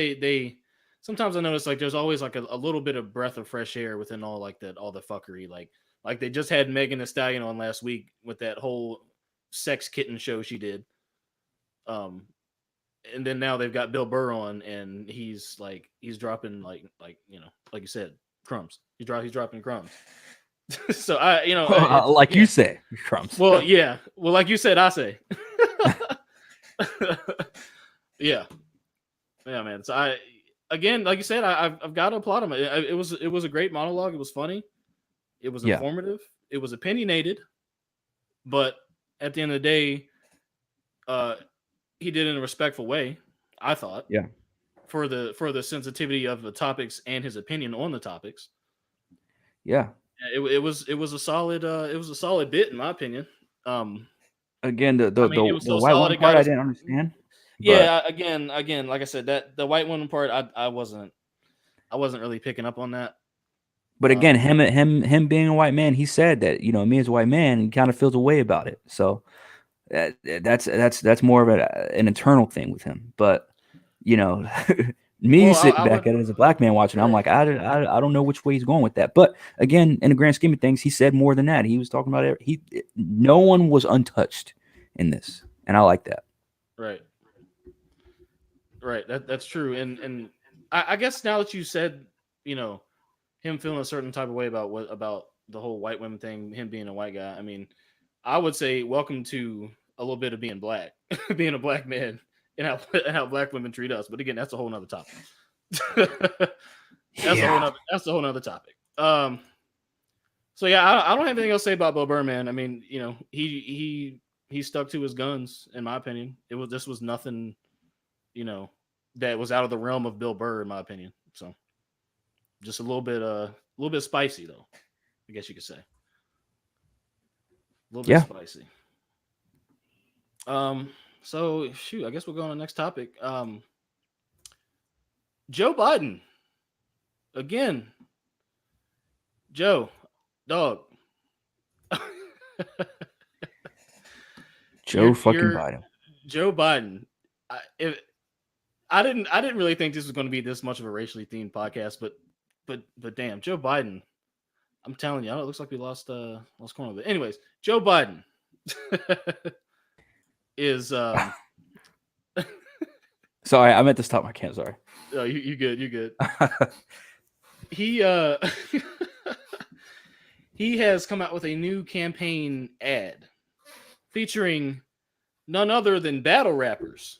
sometimes I notice like there's always like a little bit of breath of fresh air within all the fuckery. Like they just had Megan Thee Stallion on last week with that whole sex kitten show she did. And then now they've got Bill Burr on, and he's dropping like you said, crumbs. He's dropping crumbs. So Like yeah. you say, crumbs. Well, yeah. Well, like you said, I say. Yeah, yeah, man. So again, like you said, I've got to applaud him. It was a great monologue. It was funny. It was Yeah. informative. It was opinionated. But at the end of the day, he did it in a respectful way, I thought. Yeah. For the sensitivity of the topics and his opinion on the topics. Yeah. It was a solid bit in my opinion. Again, the I mean, it was so white solid one it part got I us. didn't understand. Yeah, again, like I said, that the white woman part, I wasn't really picking up on that. But again, him being a white man, he said that me as a white man, he kind of feels a way about it. So that's more of an internal thing with him. But you know, me Well, sitting I back would, at it as a black man watching, I'm right, like, I don't know which way he's going with that. But again, in the grand scheme of things, he said more than that. He was talking about no one was untouched in this, and I like that. right, right. That's true. And I guess now that you said, you know, him feeling a certain type of way about the whole white women thing, him being a white guy. I mean, I would say welcome to a little bit of being black, being a black man, and how black women treat us. But again, that's a whole nother topic. Yeah, That's a whole nother topic. So yeah, I don't have anything else to say about Bill Burr, man. I mean, you know, he stuck to his guns, in my opinion. This was nothing, you know, that was out of the realm of Bill Burr, in my opinion. So just a little bit spicy though, I guess you could say. A little bit yeah. spicy. So shoot, I guess we'll go on the next topic. Joe Biden again. Joe, dog. Joe fucking You're Biden. Joe Biden. If I didn't really think this was going to be this much of a racially themed podcast, but damn, Joe Biden. I'm telling you, it looks like we lost corner of it. Anyways, Joe Biden is Sorry, I meant to stop my can. Sorry. oh, you good. He he has come out with a new campaign ad featuring none other than battle rappers.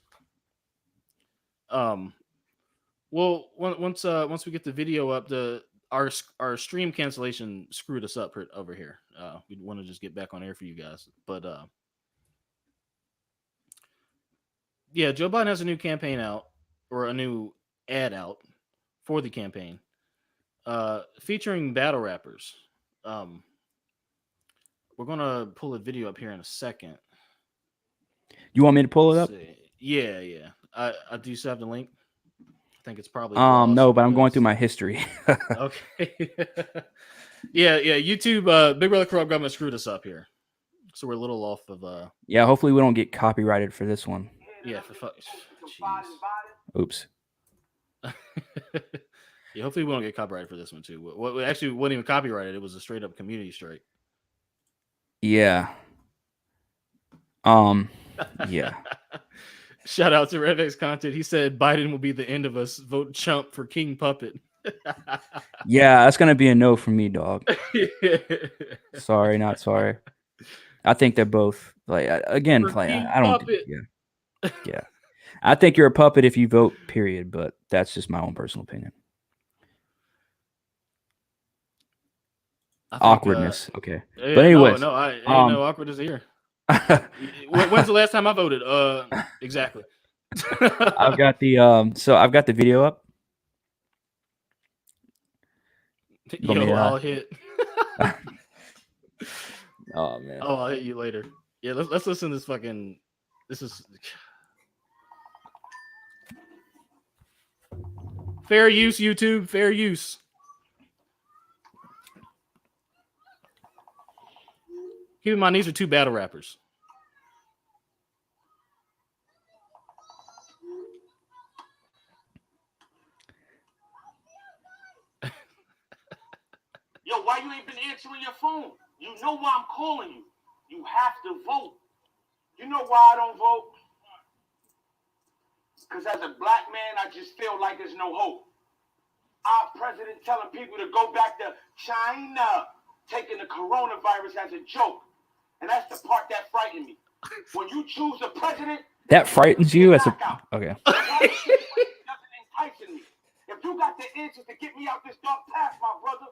Well, once we get the video up, our stream cancellation screwed us up over here. We want to just get back on air for you guys, but yeah, Joe Biden has a new campaign out, or a new ad out for the campaign, featuring battle rappers. We're gonna pull a video up here in a second. You want me to pull it up? Yeah. I do still have the link. I think it's probably No, lost but I'm going because through my history. okay. yeah. YouTube, Big Brother Corrupt Government screwed us up here, so we're a little off of. Yeah, hopefully we don't get copyrighted for this one. Yeah, for fuck. Oops. Yeah, hopefully we don't get copyrighted for this one too. What actually wasn't even copyrighted. It was a straight up community strike. Yeah. Yeah. Shout out to RevX Content. He said Biden will be the end of us. Vote chump for King Puppet. Yeah, that's gonna be a no from me, dog. Sorry, not sorry. I think they're both like again. Like, I don't. Yeah. I think you're a puppet if you vote. Period. But that's just my own personal opinion. Awkwardness. Okay. Yeah, But anyways, no, I ain't no awkwardness here. When's the last time I voted? Exactly. I've got the I've got the video up. Yo, I'll hit. Oh man. Oh, I'll hit you later. Yeah, let's listen to this fucking. This is fair use, YouTube. Fair use. Keep in mind, these are two battle rappers. Yo, why you ain't been answering your phone? You know why I'm calling you. You have to vote. You know why I don't vote? Because as a black man, I just feel like there's no hope. Our president telling people to go back to China, taking the coronavirus as a joke. And that's the part that frightened me. When you choose a president... That frightens you? As a... Okay. Nothing enticing me. If you got the answers to get me out this dark path, my brother,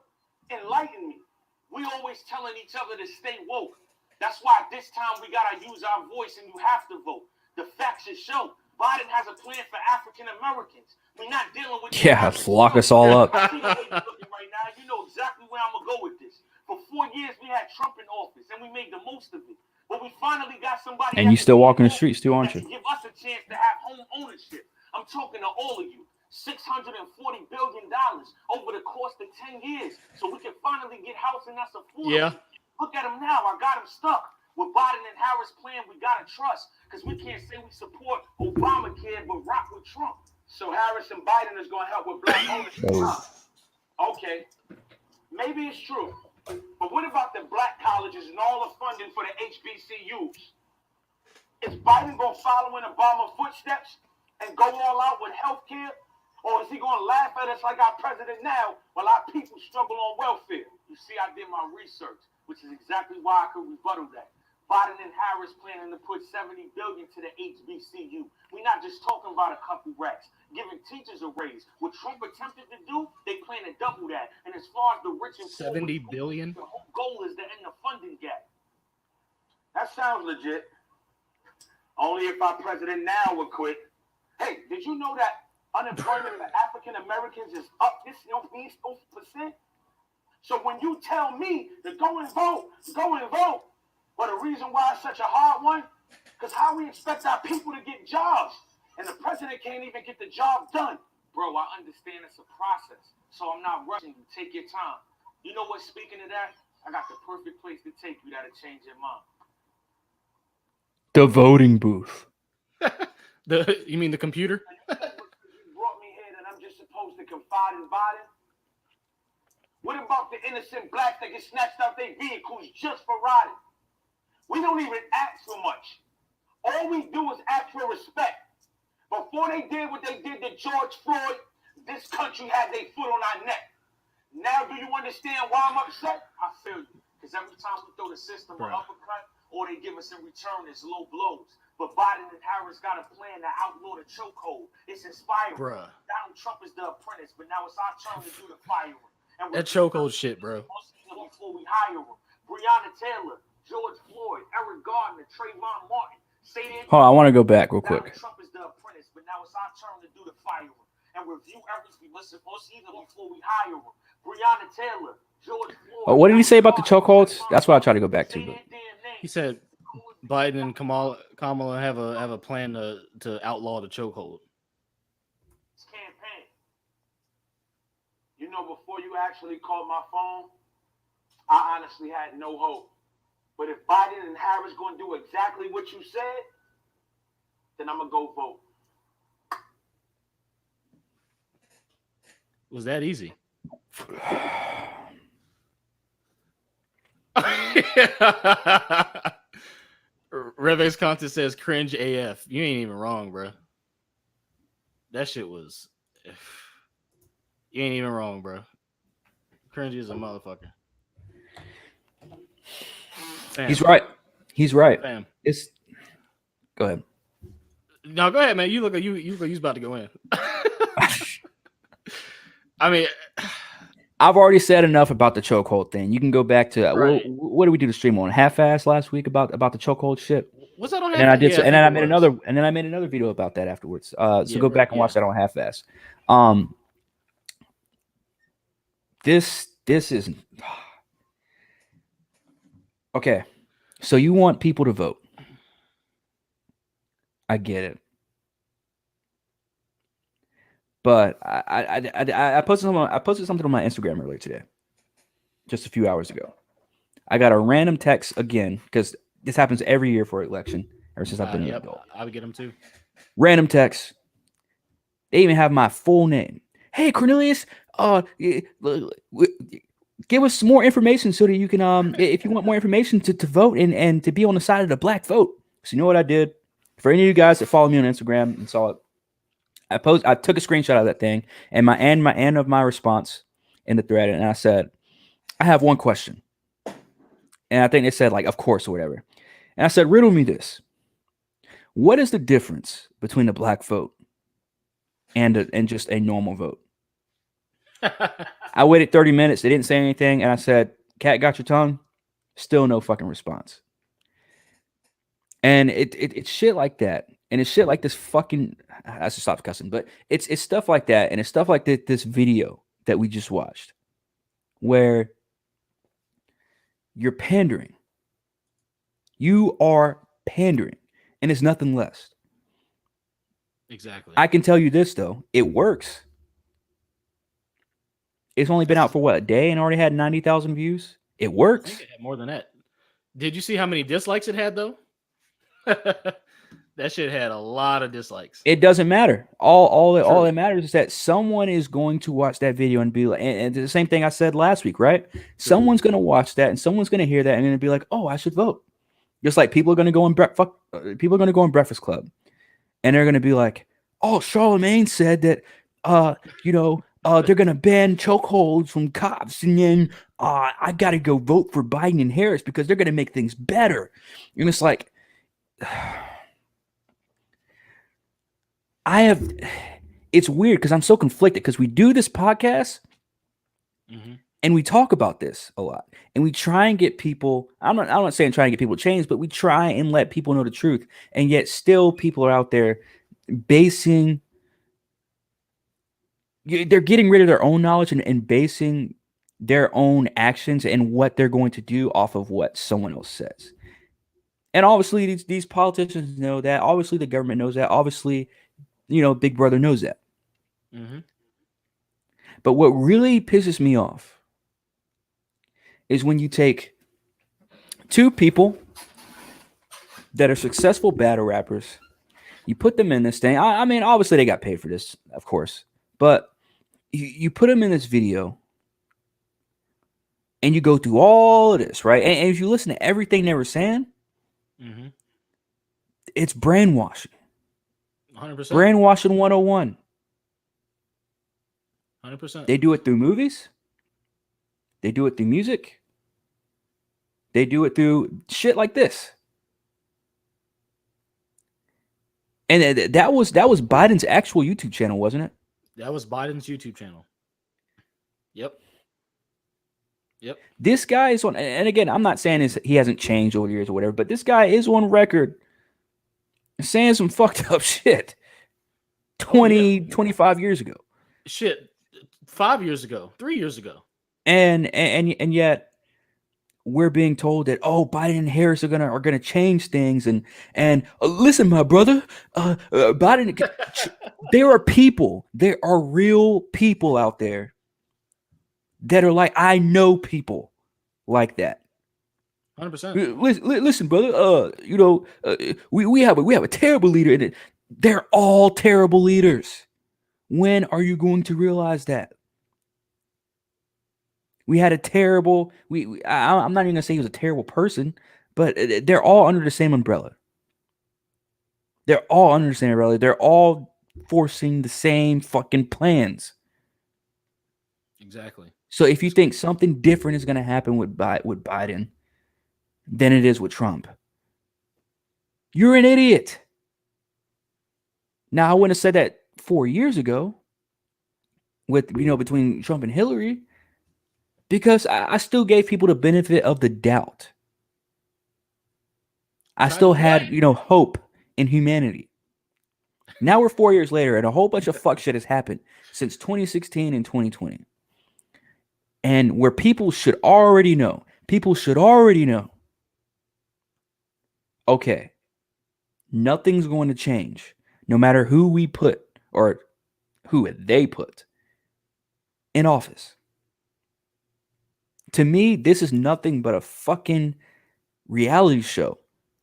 enlighten me. We always telling each other to stay woke. That's why this time we gotta use our voice and you have to vote. The facts should show. Biden has a plan for African Americans. We're not dealing with... Yeah, lock us all up. I see the way you're looking right now. You know exactly where I'm gonna go with this. For 4 years we had Trump in office and we made the most of it. But we finally got somebody. And you still walking the streets too, aren't you? Give us a chance to have home ownership. I'm talking to all of you. $640 billion over the course of 10 years, so we can finally get housing that's affordable. Yeah. Look at them now. I got them stuck. With Biden and Harris plan, we gotta trust, because we can't say we support Obamacare but rock with Trump. So Harris and Biden is gonna help with black ownership. Okay, maybe it's true, but what about the black colleges and all the funding for the HBCUs? Is Biden gonna follow in Obama's footsteps and go all out with healthcare, or is he gonna laugh at us like our president now while our people struggle on welfare? You see, I did my research, which is exactly why I could rebuttal that. Biden and Harris planning to put $70 billion to the HBCU. We're not just talking about a couple racks, giving teachers a raise. What Trump attempted to do, they plan to double that. And as far as the rich and poor, $70 billion? the whole goal is to end the funding gap. That sounds legit. Only if our president now would quit. Hey, did you know that unemployment for African Americans is up this 50%? So when you tell me to go and vote, but the reason why it's such a hard one, because how we expect our people to get jobs, and the president can't even get the job done. Bro, I understand it's a process, so I'm not rushing you. Take your time. You know what, speaking of that, I got the perfect place to take you that'll change your mind. The voting booth. You mean the computer? You brought me here that I'm just supposed to confide in Biden? What about the innocent blacks that get snatched out their vehicles just for riding? We don't even ask for much. All we do is ask for respect. Before they did what they did to George Floyd, this country had their foot on our neck. Now, do you understand why I'm upset? I feel you. Because every time we throw the system an uppercut, all they give us in return is low blows. But Biden and Harris got a plan to outlaw the chokehold. It's inspiring. Bruh. Donald Trump is the apprentice, but now it's our turn to do the firing. And That chokehold shit, bro. Before we hire them, Breonna Taylor, George Floyd, Eric Gardner, Trayvon Martin. Say that. Hold on, I want to go back real quick. Trump is the apprentice, but now it's our turn to do the firing and review everything. Listen, even before we hire them, Breonna Taylor, George Floyd. What did he say about the chokeholds? That's what I try to go back to. But He said Biden and Kamala have a plan to outlaw the chokehold. It's campaign. You know, before you actually called my phone, I honestly had no hope. But if Biden and Harris going to do exactly what you said, then I'm going to go vote. Was that easy? Revex Content says cringe AF. You ain't even wrong, bro. That shit was. You ain't even wrong, bro. Cringe is a motherfucker. Fam. he's right. He's right. Fam. It's. Go ahead. No, go ahead, man. You look like you about to go in. I mean, I've already said enough about the chokehold thing. You can go back to right. what did we do the stream on half-ass last week about the chokehold shit. Was that on? And then I did, yeah, and then I made was. another video about that afterwards. So Yeah, go back and watch that on half-ass. This is okay. So you want people to vote? I get it. But I posted something on my Instagram earlier today, just a few hours ago. I got a random text again, because this happens every year for election, ever since I've been an adult. I would get them too. Random text. They even have my full name. Hey, Cornelius, give us some more information so that you can, if you want more information to vote and to be on the side of the black vote. So you know what I did? For any of you guys that follow me on Instagram and saw it, I took a screenshot of that thing and my end of my response in the thread, and I said, I have one question. And I think they said, like, of course, or whatever. And I said, riddle me this. What is the difference between the black vote and just a normal vote? I waited 30 minutes. They didn't say anything. And I said, Cat, got your tongue? Still no fucking response. And it's shit like that. And it's shit like this fucking, I should stop cussing, but it's stuff like that. And it's stuff like this video that we just watched where you're pandering You are pandering, and it's nothing less. Exactly. I can tell you this though, it works. It's only been out for what, a day and already had 90,000 views. It I works. think it had more than that. Did you see how many dislikes it had though? That shit had a lot of dislikes. It doesn't matter. All that matters is that someone is going to watch that video and be like, and the same thing I said last week, right? Someone's going to watch that and someone's going to hear that and then be like, oh, I should vote. Just like people are going to go in people are going to go in Breakfast Club, and they're going to be like, oh, Charlemagne said that, they're going to ban chokeholds from cops, and then I got to go vote for Biden and Harris because they're going to make things better. And it's like. It's weird because I'm so conflicted because we do this podcast and we talk about this a lot and we try and get people. I'm not saying trying to get people to change, but we try and let people know the truth. And yet still people are out there they're getting rid of their own knowledge and basing their own actions and what they're going to do off of what someone else says. And obviously these politicians know that. Obviously the government knows that. Obviously, Big Brother knows that. But what really pisses me off is when you take two people that are successful battle rappers, you put them in this thing. I mean, obviously they got paid for this, of course, but you put them in this video and you go through all of this, right? And if you listen to everything they were saying, it's brainwashing. 100%. Brainwashing 101. 100%. They do it through movies. They do it through music. They do it through shit like this. And that was Biden's actual YouTube channel, wasn't it? That was Biden's YouTube channel. Yep. This guy is on, and again, I'm not saying he hasn't changed over the years or whatever, but this guy is on record saying some fucked up shit 25 years ago. Shit, 5 years ago, 3 years ago. And yet we're being told that, oh, Biden and Harris are gonna change things and listen, my brother, Biden. There are people, there are real people out there that are like, I know people like that. 100%. Listen, brother. We have a terrible leader in it. They're all terrible leaders. When are you going to realize that? We had a terrible. I'm not even gonna say he was a terrible person, but they're all under the same umbrella. They're all under the same umbrella. They're all forcing the same fucking plans. Exactly. So if you think something different is gonna happen with Biden than it is with Trump, you're an idiot. Now, I wouldn't have said that 4 years ago with, between Trump and Hillary, because I still gave people the benefit of the doubt. I still had, hope in humanity. Now we're 4 years later and a whole bunch of fuck shit has happened since 2016 and 2020. And where people should already know, okay, nothing's going to change no matter who we put or who they put in office. To me, this is nothing but a fucking reality show.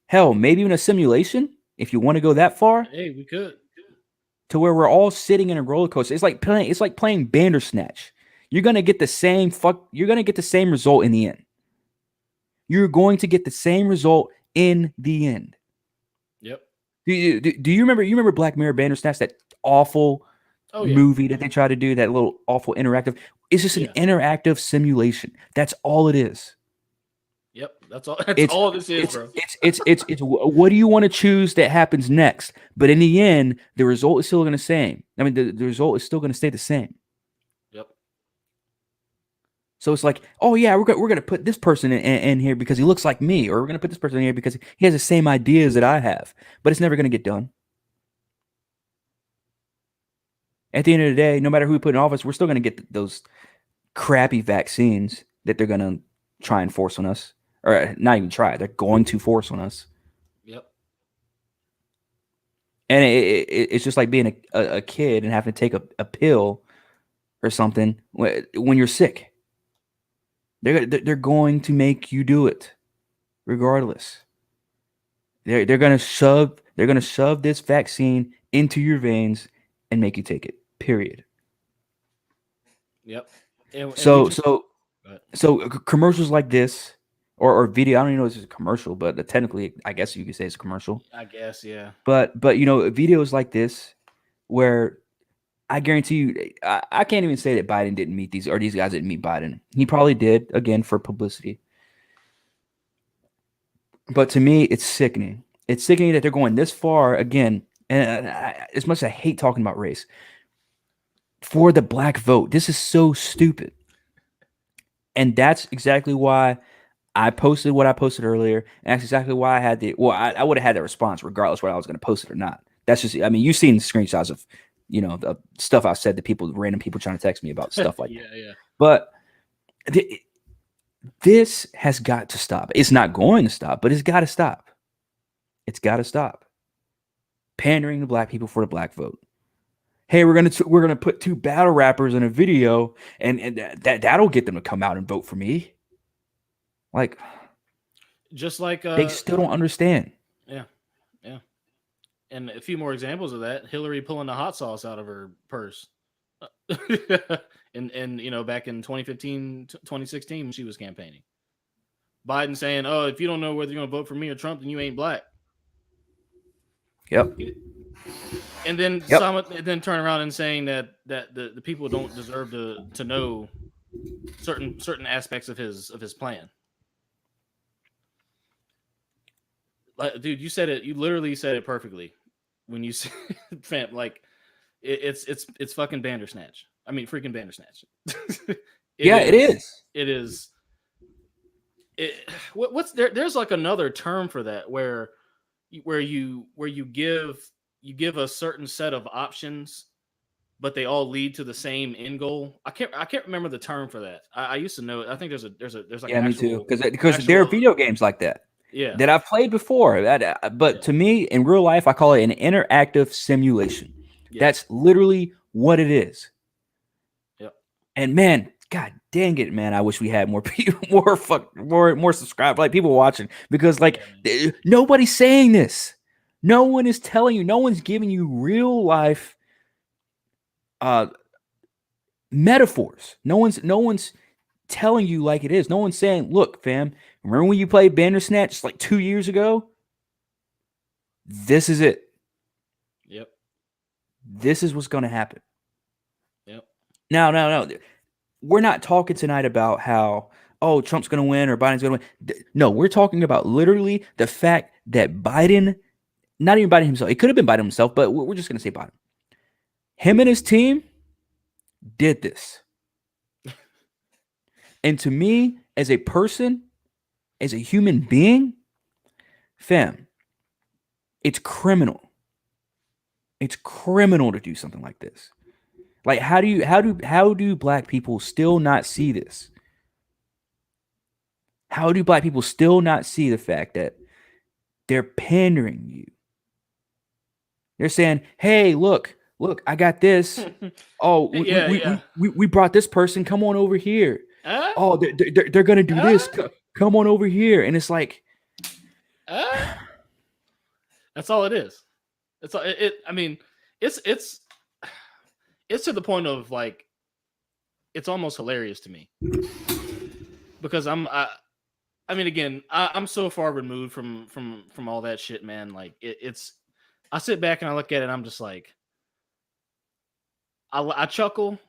Hell, maybe even a simulation, if you want to go that far. Hey, we could. To where we're all sitting in a roller coaster. It's like playing Bandersnatch. You're gonna get the same result in the end. You're going to get the same result in the end. Yep. Do you remember Black Mirror Bandersnatch, that awful movie that they tried to do, that little awful interactive? It's just an interactive simulation. That's all it is. Yep, that's all. That's all this is, bro. It's what do you want to choose that happens next? But in the end, the result is still going to same. I mean, the result is still going to stay the same. Yep. So it's like, oh yeah, we're gonna put this person in here because he looks like me, or we're gonna put this person in here because he has the same ideas that I have. But it's never gonna get done. At the end of the day, no matter who we put in office, we're still gonna get those crappy vaccines that they're gonna try and force on us. or not even try. They're going to force on us. Yep. And it's just like being a kid and having to take a pill or something when you're sick. They're going to make you do it, regardless. They're gonna shove this vaccine into your veins and make you take it. Period. Yep. And So we just, commercials like this or video. I don't even know if this is a commercial, but technically, I guess you could say it's a commercial. I guess, yeah. But videos like this where I guarantee you, I can't even say that Biden didn't meet these, or these guys didn't meet Biden. He probably did, again, for publicity. But to me, it's sickening. It's sickening that they're going this far again. And as much as I hate talking about race, for the black vote, this is so stupid. And that's exactly why I posted what I posted earlier. And that's exactly why I had I would have had that response regardless whether I was going to post it or not. That's just, I mean, you've seen screenshots of, the stuff I've said to random people trying to text me about stuff like that. Yeah. But this has got to stop. It's not going to stop, but it's got to stop. It's got to stop. Pandering to black people for the black vote. Hey, we're gonna put 2 battle rappers in a video, and that'll get them to come out and vote for me. Like, just like they still don't understand. Yeah. And a few more examples of that. Hillary pulling the hot sauce out of her purse. and back in 2015, 2016 when she was campaigning. Biden saying, "Oh, if you don't know whether you're going to vote for me or Trump, then you ain't black." Yep. And then then turn around and saying that the people don't deserve to know certain aspects of his plan. Like, dude, you said it. You literally said it perfectly when you said, "Fam, like it's fucking Bandersnatch." I mean, freaking Bandersnatch. It is. It is. What's there? There's like another term for that where you give a certain set of options, but they all lead to the same end goal. I can't remember the term for that. I used to know it. I think there's like me too, because there are video games like that. Yeah, that I've played before. But to me, in real life, I call it an interactive simulation. Yeah. That's literally what it is. Yep. And man, god dang it, man! I wish we had more people, more subscribed, like people watching, because nobody's saying this. No one is telling you. No one's giving you real life metaphors. No one's telling you like it is. No one's saying, "Look, fam, remember when you played Bandersnatch like 2 years ago? This is it. Yep. This is what's going to happen." Yep. No. We're not talking tonight about how, Trump's going to win or Biden's going to win. No, we're talking about literally the fact that Biden, not even Biden himself, it could have been Biden himself, but we're just going to say Biden. Him and his team did this. And to me, as a person, as a human being, fam, it's criminal. It's criminal to do something like this. Like, how do black people still not see this? How do black people still not see the fact that they're pandering you? They're saying, "Hey, look, I got this. We brought this person. Come on over here. They're gonna do this. Come on over here." And it's like, that's all it is. It's I mean, it's to the point of like, it's almost hilarious to me because I'm so far removed from all that shit, man. Like it's. I sit back and I look at it and I'm just like, I chuckle,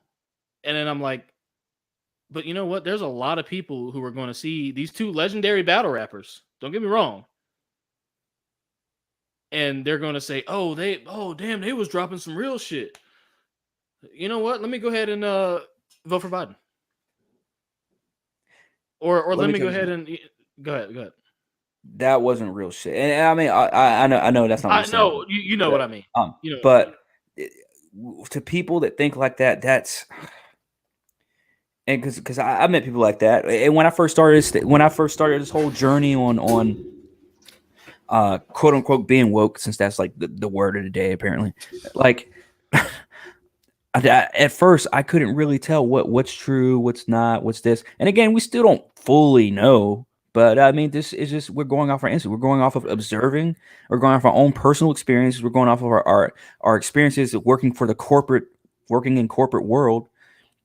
and then I'm like, but you know what? There's a lot of people who are going to see these 2 legendary battle rappers. Don't get me wrong. And they're going to say, oh, damn, they was dropping some real shit. You know what? Let me go ahead and vote for Biden. Or let me go ahead and go ahead. That wasn't real shit. And I mean, I know that's not. I know you know what I mean. But to people that think like that, that's and because I met people like that, and when I first started this whole journey on quote unquote being woke, since that's like the word of the day apparently, like at first I couldn't really tell what's true, what's not, what's this, and again we still don't fully know. But I mean, this is just we're going off our instinct. We're going off of observing. We're going off our own personal experiences. We're going off of our experiences of working in corporate world.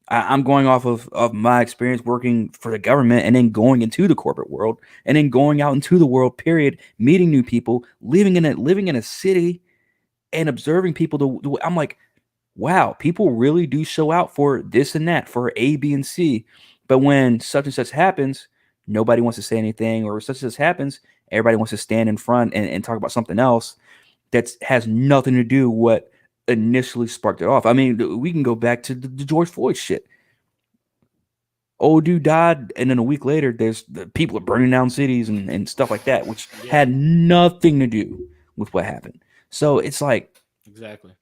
I'm going off of my experience working for the government and then going into the corporate world and then going out into the world, period, meeting new people, living in a city and observing people. I'm like, wow, people really do show out for this and that, for A, B, and C. But when such and such happens, nobody wants to say anything, or such and such happens, everybody wants to stand in front and talk about something else that has nothing to do with what initially sparked it off. I mean, we can go back to the George Floyd shit. Old dude died, and then a week later, there's the people are burning down cities and stuff like that, which had nothing to do with what happened. So it's like exactly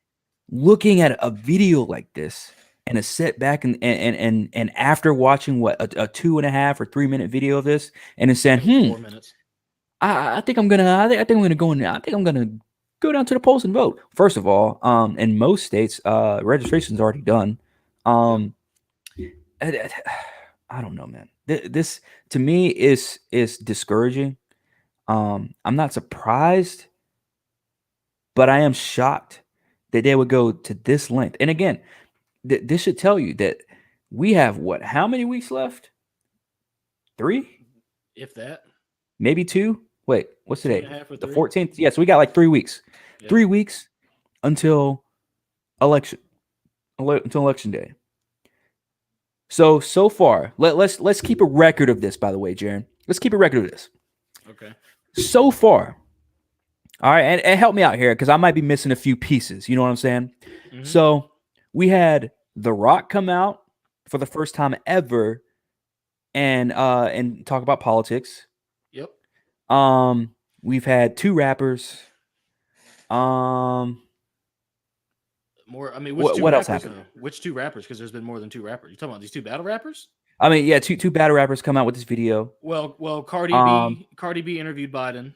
looking at a video like this and a setback and after watching what a 2.5 or 3 minute video of this and then saying, 4 minutes. I think I'm gonna go in. I think I'm gonna go down to the polls and vote. First of all, in most states, registration's already done. I don't know, man. This to me is discouraging. I'm not surprised, but I am shocked that they would go to this length. And again, this should tell you that we have how many weeks left? 3, if that, maybe 2. Wait, what's today? 2.5 or The 3? 14th. Yeah, so we got like 3 weeks. Yeah. 3 weeks until election day. So far, let's keep a record of this. By the way, Jaron, let's keep a record of this. Okay. So far, all right, and help me out here because I might be missing a few pieces. You know what I'm saying? Mm-hmm. So we had The Rock come out for the first time ever and talk about politics. Yep. We've had 2 rappers. More. I mean, which what two else rappers, happened? though? Which 2 rappers? Because there's been more than 2 rappers. You talking about these 2 battle rappers? I mean, yeah, two battle rappers come out with this video. Well, Cardi B interviewed Biden.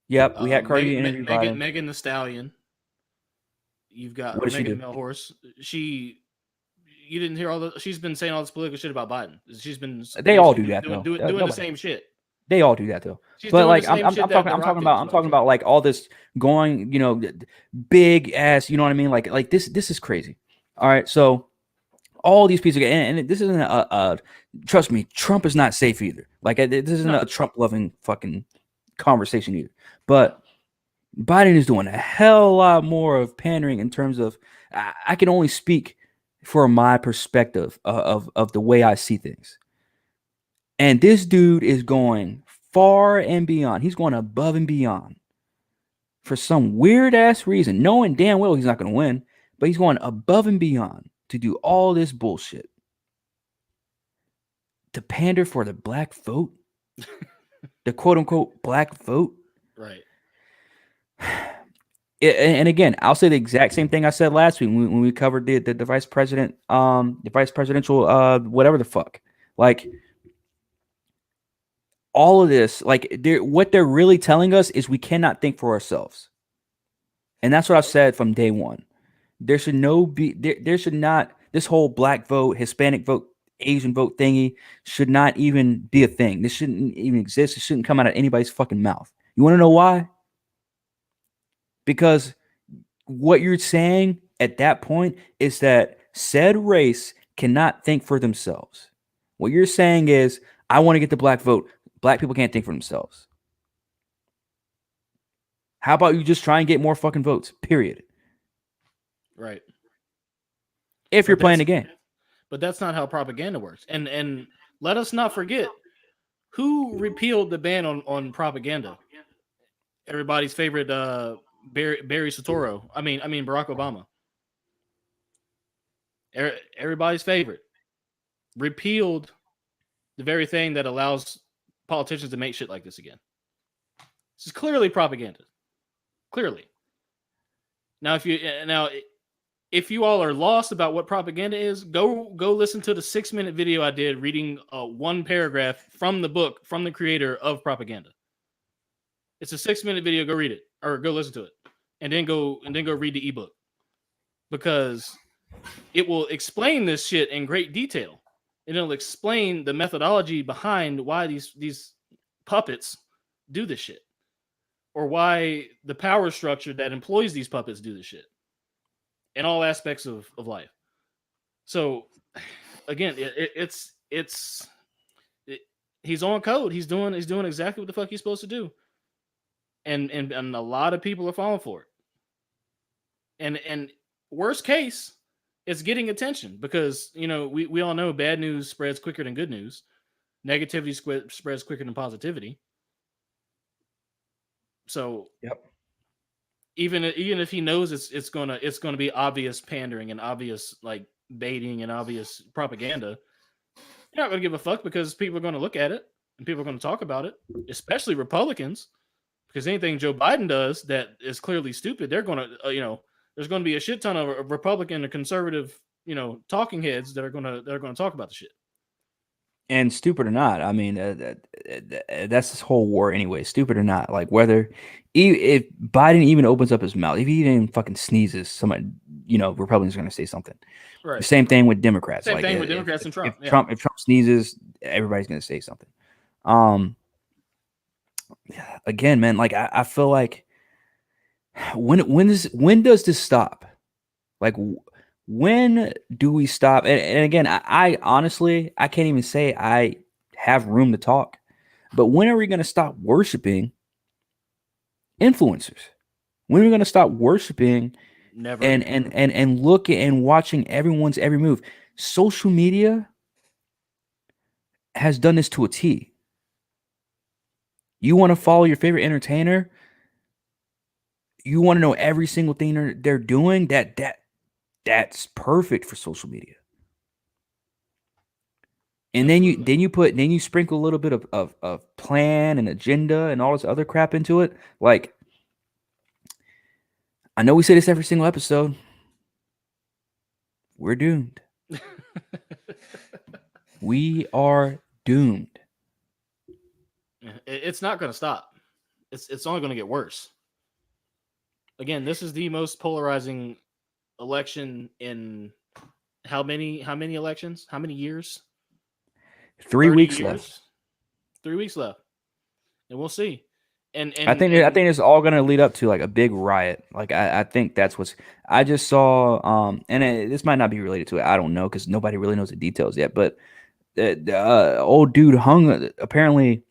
Yep, we had Cardi B interviewed Biden. Megan Thee Stallion. You've got What did she Megan do? Melhorse. You didn't hear she's been saying all this political shit about Biden. She's been. They all do that though. Doing the same shit. They all do that though. She's but doing like the same shit I'm talking about like all this going, big ass, you know what I mean? Like this is crazy. All right, so all these pieces, and this isn't trust me, Trump is not safe either. Like this isn't a Trump loving fucking conversation either. But Biden is doing a hell lot more of pandering in terms of I can only speak for my perspective of the way I see things. And this dude is going far and beyond. He's going above and beyond for some weird ass reason, knowing damn well he's not going to win, but he's going above and beyond to do all this bullshit. To pander for the black vote, the quote unquote black vote. Right. And again, I'll say the exact same thing I said last week when we covered the vice president, the vice presidential, whatever the fuck. Like, all of this, like what they're really telling us is we cannot think for ourselves. And that's what I've said from day one. There should not, this whole black vote, Hispanic vote, Asian vote thingy should not even be a thing. This shouldn't even exist. It shouldn't come out of anybody's fucking mouth. You want to know why? Because what you're saying at that point is that said race cannot think for themselves. What you're saying is, I want to get the black vote. Black people can't think for themselves. How about you just try and get more fucking votes, period? Right. If you're playing the game. But that's not how propaganda works. And let us not forget who repealed the ban on propaganda. Everybody's favorite Barry Soetoro. I mean Barack Obama. Everybody's favorite repealed the very thing that allows politicians to make shit like this again. This is clearly propaganda. Clearly. Now, if you all are lost about what propaganda is, go listen to the 6-minute video I did reading one paragraph from the book from the creator of propaganda. It's a 6-minute video. Go read it or go listen to it, and then go read the ebook, because it will explain this shit in great detail, and it'll explain the methodology behind why these puppets do this shit, or why the power structure that employs these puppets do this shit in all aspects of life. So again, he's on code. He's doing exactly what the fuck he's supposed to do. And a lot of people are falling for it. And worst case, it's getting attention, because we all know bad news spreads quicker than good news. Negativity spreads quicker than positivity. So yep. Even if he knows it's gonna be obvious pandering and obvious like baiting and obvious propaganda, you're not gonna give a fuck, because people are gonna look at it and people are gonna talk about it, especially Republicans, because anything Joe Biden does that is clearly stupid, they're gonna there's gonna be a shit ton of Republican and conservative talking heads that are gonna talk about the shit. And stupid or not, I mean, that's this whole war anyway. Stupid or not, like whether if Biden even opens up his mouth, if he even fucking sneezes, somebody, Republicans are going to say something. Right. The same thing with Democrats. Same thing with Democrats and Trump. If Trump sneezes, everybody's going to say something. Again, man, like I feel like when does this stop? Like, when do we stop? And again, I honestly, I can't even say I have room to talk. But when are we going to stop worshiping influencers? When are we going to stop worshiping Never. and looking and watching everyone's every move? Social media has done this to a T. You want to follow your favorite entertainer? You want to know every single thing they're doing? That's perfect for social media. And then you sprinkle a little bit of plan and agenda and all this other crap into it. Like, I know we say this every single episode. We're doomed. We are doomed. It's not going to stop. It's only going to get worse. Again, this is the most polarizing election in how many elections? How many years? 3 weeks left. 3 weeks left, and we'll see. And I think it's all going to lead up to like a big riot. Like I think that's what's. I just saw this might not be related to it. I don't know, because nobody really knows the details yet. But the old dude apparently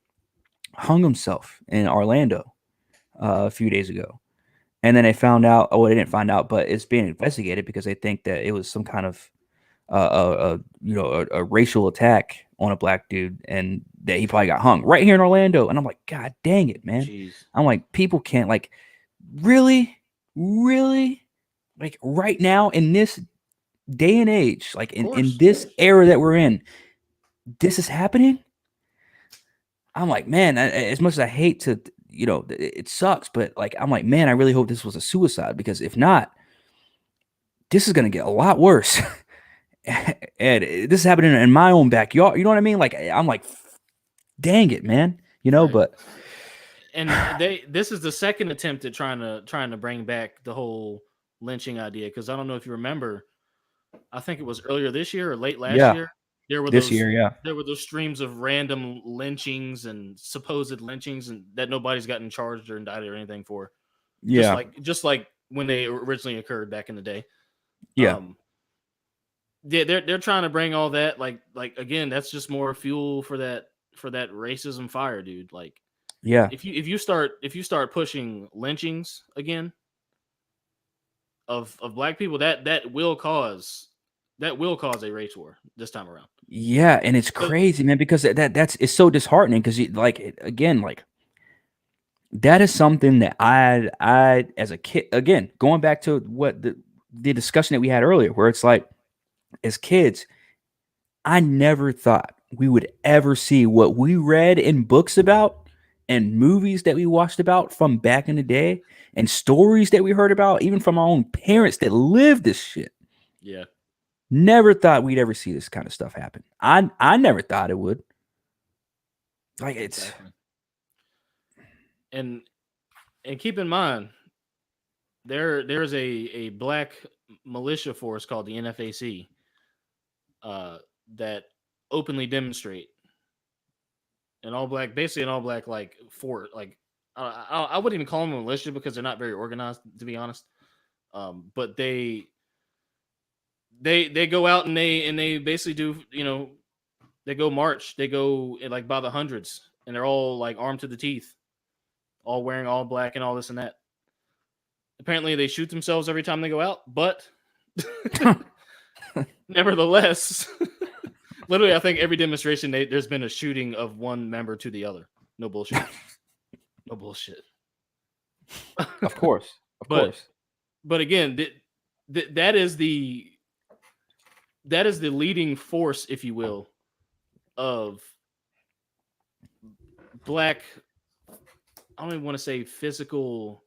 hung himself in Orlando a few days ago. And then they found out, they didn't find out, but it's being investigated because they think that it was some kind of, a racial attack on a black dude, and that he probably got hung right here in Orlando. And I'm like, God dang it, man. Jeez. I'm like, people can't, like, really, like right now in this day and age, like in this era that we're in, this is happening. I'm like, man, as much as I hate to, it sucks, but like, I'm like, man, I really hope this was a suicide, because if not, this is going to get a lot worse. And this is happening in my own backyard. You know what I mean? Like, I'm like, dang it, man. Right. But and this is the second attempt at trying to bring back the whole lynching idea. Because I don't know if you remember, I think it was earlier this year or late last year. There were there were those streams of random lynchings and supposed lynchings, and that nobody's gotten charged or indicted or anything for. Yeah, just like when they originally occurred back in the day. Yeah. They're trying to bring all that like again, that's just more fuel for that racism fire, dude. Like, yeah, if you start pushing lynchings again of black people, that will cause a race war this time around. Yeah, and it's crazy, man, because it's so disheartening, because again, like, that is something that I as a kid, again, going back to what the discussion that we had earlier, where it's like, as kids, I never thought we would ever see what we read in books about and movies that we watched about from back in the day and stories that we heard about, even from our own parents that lived this shit. Yeah. Never thought we'd ever see this kind of stuff happen. I never thought it would. Like it's Exactly. And keep in mind, there's a black militia force called the NFAC that openly demonstrate an all black, basically an all black like fort. Like I wouldn't even call them a militia because they're not very organized, to be honest. But they go out and they basically do, you know, they go march, they go like by the hundreds, and they're all like armed to the teeth, all wearing all black and all this and that. Apparently, they shoot themselves every time they go out, but nevertheless, literally, I think every demonstration there's been a shooting of one member to the other. No bullshit. No bullshit. of course. But again, that is the leading force, if you will, of black. I don't even want to say physical.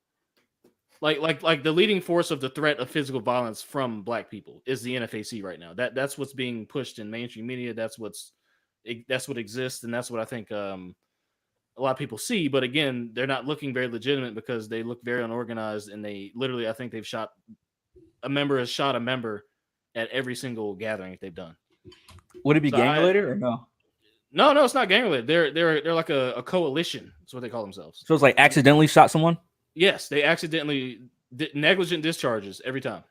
Like the leading force of the threat of physical violence from black people is the NFAC right now. That's what's being pushed in mainstream media. That's what exists, and that's what I think a lot of people see. But again, they're not looking very legitimate because they look very unorganized, and they literally, I think a member has shot a member at every single gathering that they've done. Would it be gang related or no? No, it's not gang related. They're like a coalition. That's what they call themselves. So it's like accidentally shot someone? Yes, they accidentally negligent discharges every time.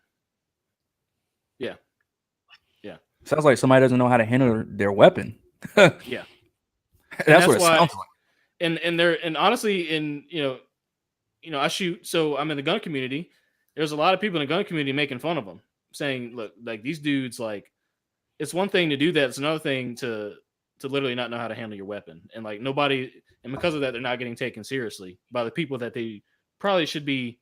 Yeah. Sounds like somebody doesn't know how to handle their weapon. Yeah. That's what it sounds like. And honestly, I shoot, so I'm in the gun community. There's a lot of people in the gun community making fun of them, saying, look, like these dudes, like, it's one thing to do that. It's another thing to literally not know how to handle your weapon. And like and because of that, they're not getting taken seriously by the people that they probably should be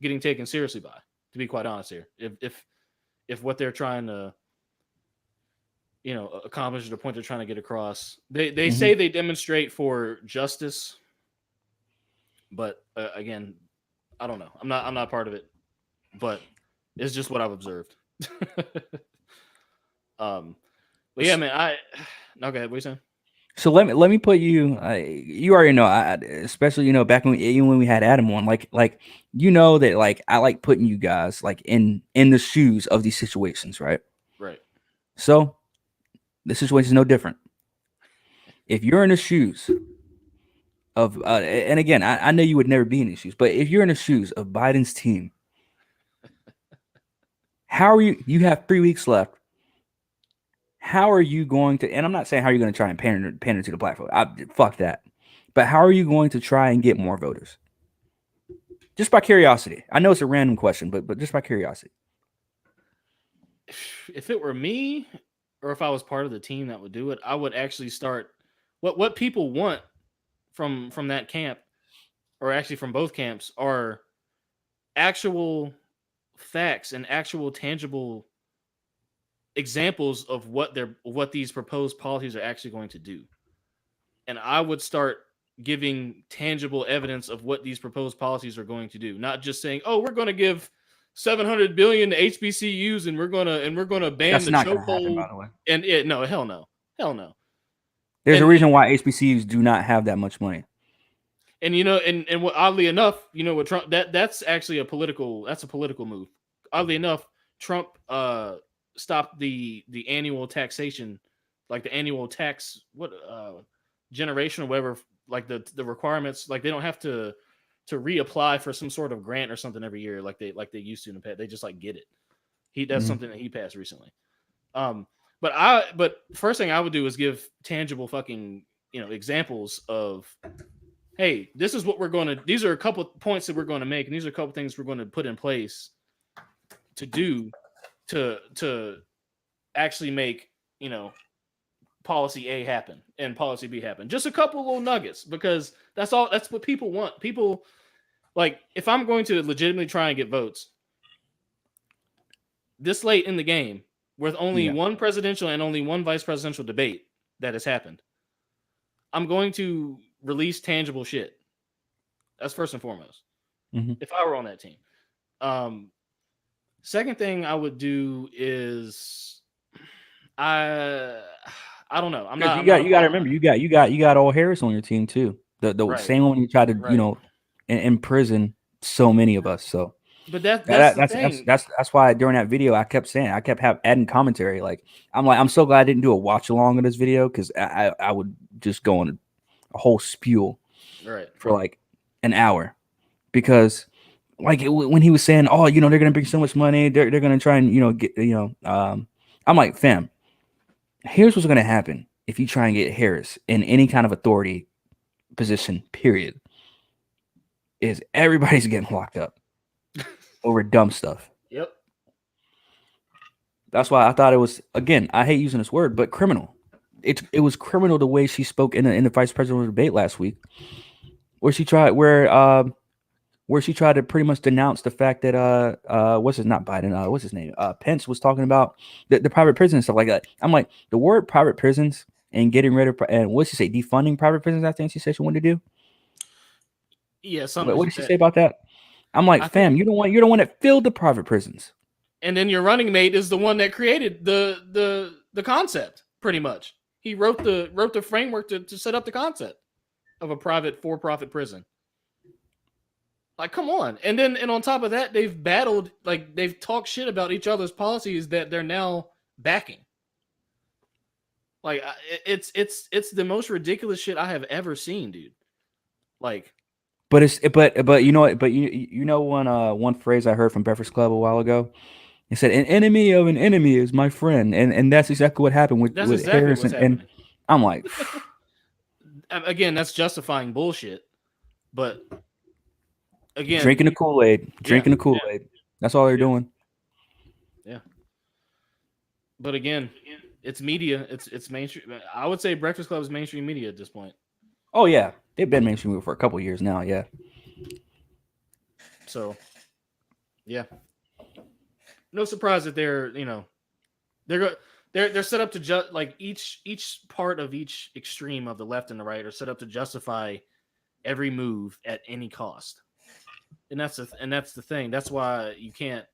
getting taken seriously by, to be quite honest here. If what they're trying to, accomplish the point they're trying to get across, they say they demonstrate for justice, but again, I don't know. I'm not part of it, but it's just what I've observed. But yeah, man, no, go ahead. What are you saying? So let me put you. You already know, especially back when we had Adam on, like that, like I like putting you guys like in the shoes of these situations, right? Right. So the situation is no different. If you're in the shoes of, and again, I know you would never be in these shoes, but if you're in the shoes of Biden's team, how are you? You have 3 weeks left. How are you going to, and I'm not saying how you're going to try and pander to the black vote. Fuck that. But how are you going to try and get more voters? Just by curiosity. I know it's a random question, but just by curiosity. If it were me, or if I was part of the team that would do it, I would actually start what people want from that camp, or actually from both camps, are actual facts and actual tangible examples of what these proposed policies are actually going to do. And I would start giving tangible evidence of what these proposed policies are going to do, not just saying, "Oh, we're going to give $700 billion to HBCUs and we're going to ban That's the not going to happen, chokehold." by the way. And no, hell no. There's a reason why HBCUs do not have that much money. And and what, oddly enough, what Trump, that's actually a political move. Oddly enough, Trump stopped the annual taxation, like the annual tax generation or whatever, like the requirements, like they don't have to reapply for some sort of grant or something every year like they used to in the past. They just like get it. That's something that he passed recently. But first thing I would do is give tangible fucking examples of, hey, this is what these are a couple points that we're going to make, and these are a couple things we're going to put in place to do to actually make policy A happen and policy B happen. Just a couple little nuggets, because that's what people want. People, like, if I'm going to legitimately try and get votes this late in the game with only one presidential and only one vice presidential debate that has happened, I'm going to release tangible shit. That's first and foremost. Mm-hmm. If I were on that team. Second thing I would do is I don't know. I'm not. You got to remember you got old Harris on your team too. The right. same one you tried to right. imprison so many of us. So, but that's why during that video I kept adding commentary. Like I'm so glad I didn't do a watch along of this video because I would just go on a whole spew for like an hour because like when he was saying, oh, they're gonna bring so much money, they're gonna try and get I'm like, fam, here's what's gonna happen if you try and get Harris in any kind of authority position, period, is everybody's getting locked up over dumb stuff. Yep. That's why I thought it was, again, I hate using this word, but criminal. It was criminal the way she spoke in the vice presidential debate last week, where she tried to pretty much denounce the fact that not Biden, what's his name? Pence was talking about the private prisons and stuff like that. I'm like, the word private prisons and getting rid of, and what's she say, defunding private prisons, I think she said she wanted to do. Yeah, something. What did she say about that? I'm like, fam, you're the one that filled the private prisons. And then your running mate is the one that created the concept, pretty much. He wrote the framework to set up the concept of a private for-profit prison. Like, come on. And on top of that, they've battled, like, they've talked shit about each other's policies that they're now backing. Like, it's the most ridiculous shit I have ever seen, dude. Like, but you know what? But you know one phrase I heard from Breakfast Club a while ago. He said, "An enemy of an enemy is my friend," and that's exactly what happened with Harris. And I'm like, again, that's justifying bullshit. But again, drinking the Kool-Aid. That's all they're doing. Yeah. But again, it's media. It's mainstream. I would say Breakfast Club is mainstream media at this point. Oh yeah, they've been mainstream media for a couple of years now. Yeah. So, yeah. No surprise that they're set up to like each part of each extreme of the left and the right are set up to justify every move at any cost. And that's the thing. That's why you can't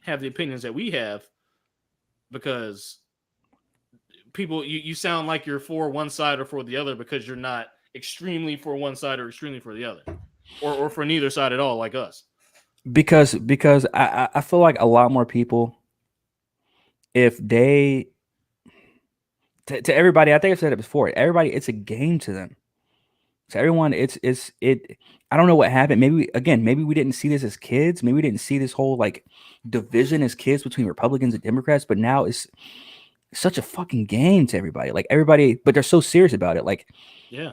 have the opinions that we have, because people you sound like you're for one side or for the other because you're not extremely for one side or extremely for the other, or for neither side at all, like us. Because I feel like a lot more people, if they to everybody, I think I've said it before, everybody, it's a game to them. To everyone, it. I don't know what happened. Maybe we didn't see this as kids. Maybe we didn't see this whole like division as kids between Republicans and Democrats. But now it's such a fucking game to everybody. Like everybody, but they're so serious about it. Like, yeah,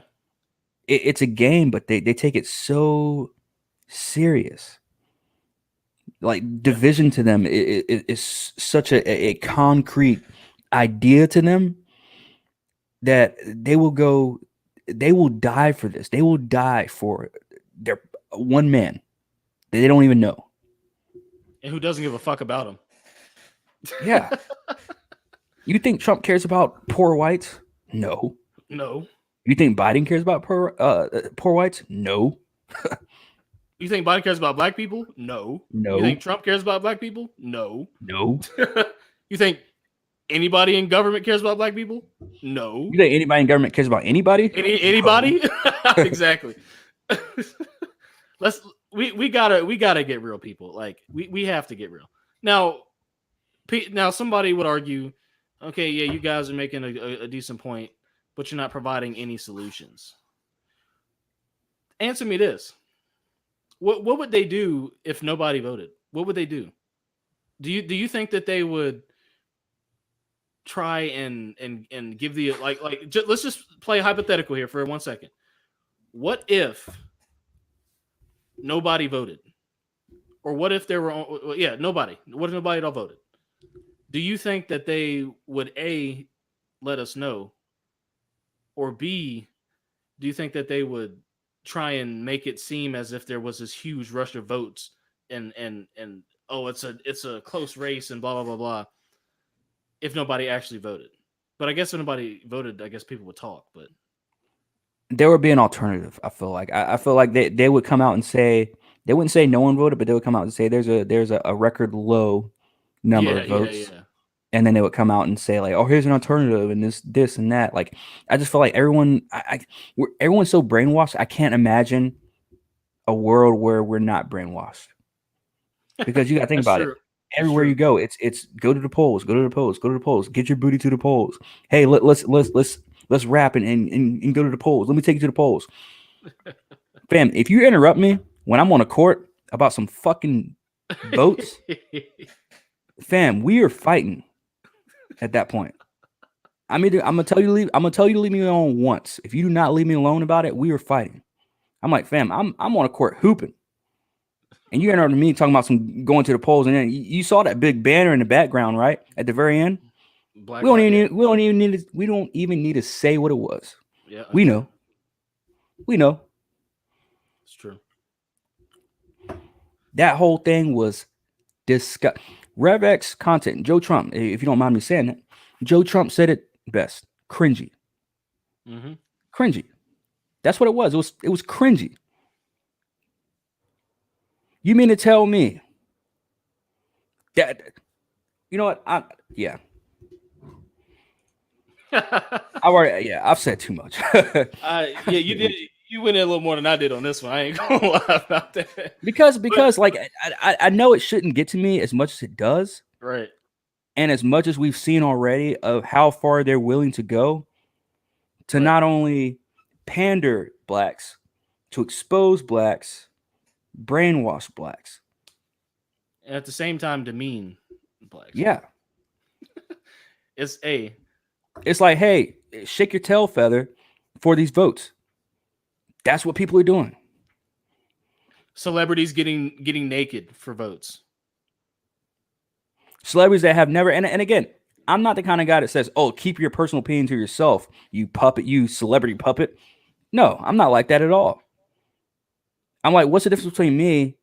it's a game, but they take it so serious. Like division to them is such a concrete idea to them that they will die for this. They will die for their one man that they don't even know. And who doesn't give a fuck about him. Yeah. You think Trump cares about poor whites? No. You think Biden cares about poor whites? No. You think Biden cares about black people? No. You think Trump cares about black people? No. You think anybody in government cares about black people? No. You think anybody in government cares about anybody? Anybody? No. Exactly. We gotta get real, people. Like we have to get real. Now somebody would argue, okay, yeah, you guys are making a decent point, but you're not providing any solutions. Answer me this. What would they do if nobody voted? What would they do? Do you think that they would try and give the let's just play hypothetical here for 1 second. What if nobody voted? Or what if there were nobody? What if nobody at all voted? Do you think that they would A, let us know, or B, do you think that they would try and make it seem as if there was this huge rush of votes and oh, it's a close race and blah blah blah blah, if nobody actually voted? But I guess if nobody voted, I guess people would talk. But there would be an alternative. I feel like I feel like they would come out and say they wouldn't say no one voted, but they would come out and say there's a record low number Yeah, of yeah, votes, yeah. and then they would come out and say like, oh, here's an alternative and this and that. Like I just feel like everyone's so brainwashed. I can't imagine a world where we're not brainwashed, because you got to think That's about it. true. That's Everywhere you true. go, it's go to the polls, go to the polls, go to the polls, get your booty to the polls. Hey, let's rap and go to the polls. Let me take you to the polls. Fam, if you interrupt me when I'm on a court about some fucking votes, fam, we are fighting at that point. I'm gonna tell you to leave. I'm gonna tell you to leave me alone once. If you do not leave me alone about it, we are fighting. I'm like, fam, I'm on a court hooping, and you interrupted me talking about some going to the polls, and then you saw that big banner in the background, right at the very end. Black light. Yeah, We don't even need to say what it was. yeah. We True. know. We know. It's true. That whole thing was disgust. RevX content. Joe Trump, if you don't mind me saying that, Joe Trump said it best. Cringy. Mm-hmm. Cringy. That's what it was. It was cringy. You mean to tell me that you know what? Yeah. I've said too much. Yeah, you did. You went in a little more than I did on this one. I ain't gonna lie about that. because like I know it shouldn't get to me as much as it does, Right. and as much as we've seen already of how far they're willing to go to Right. not only pander blacks, to expose blacks, brainwash blacks. And at the same time, demean blacks. Yeah. It's It's like, hey, shake your tail feather for these votes. That's what people are doing. celebrities getting naked for votes. Celebrities that have never, and again, I'm not the kind of guy that says, oh, keep your personal opinion to yourself, you puppet, you celebrity puppet. No, I'm not like that at all. I'm like, what's the difference between me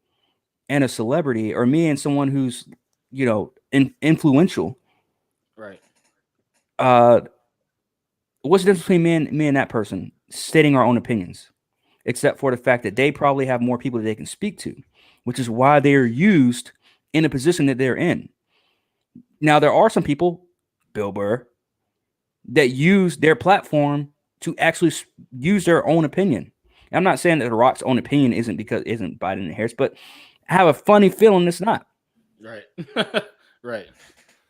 and a celebrity, or me and someone who's, influential? Right. What's the difference between me and that person stating our own opinions? Except for the fact that they probably have more people that they can speak to, which is why they're used in a position that they're in. Now, there are some people, Bill Burr, that use their platform to actually use their own opinion. I'm not saying that The Rock's own opinion isn't Biden and Harris, but I have a funny feeling it's not. Right. Right.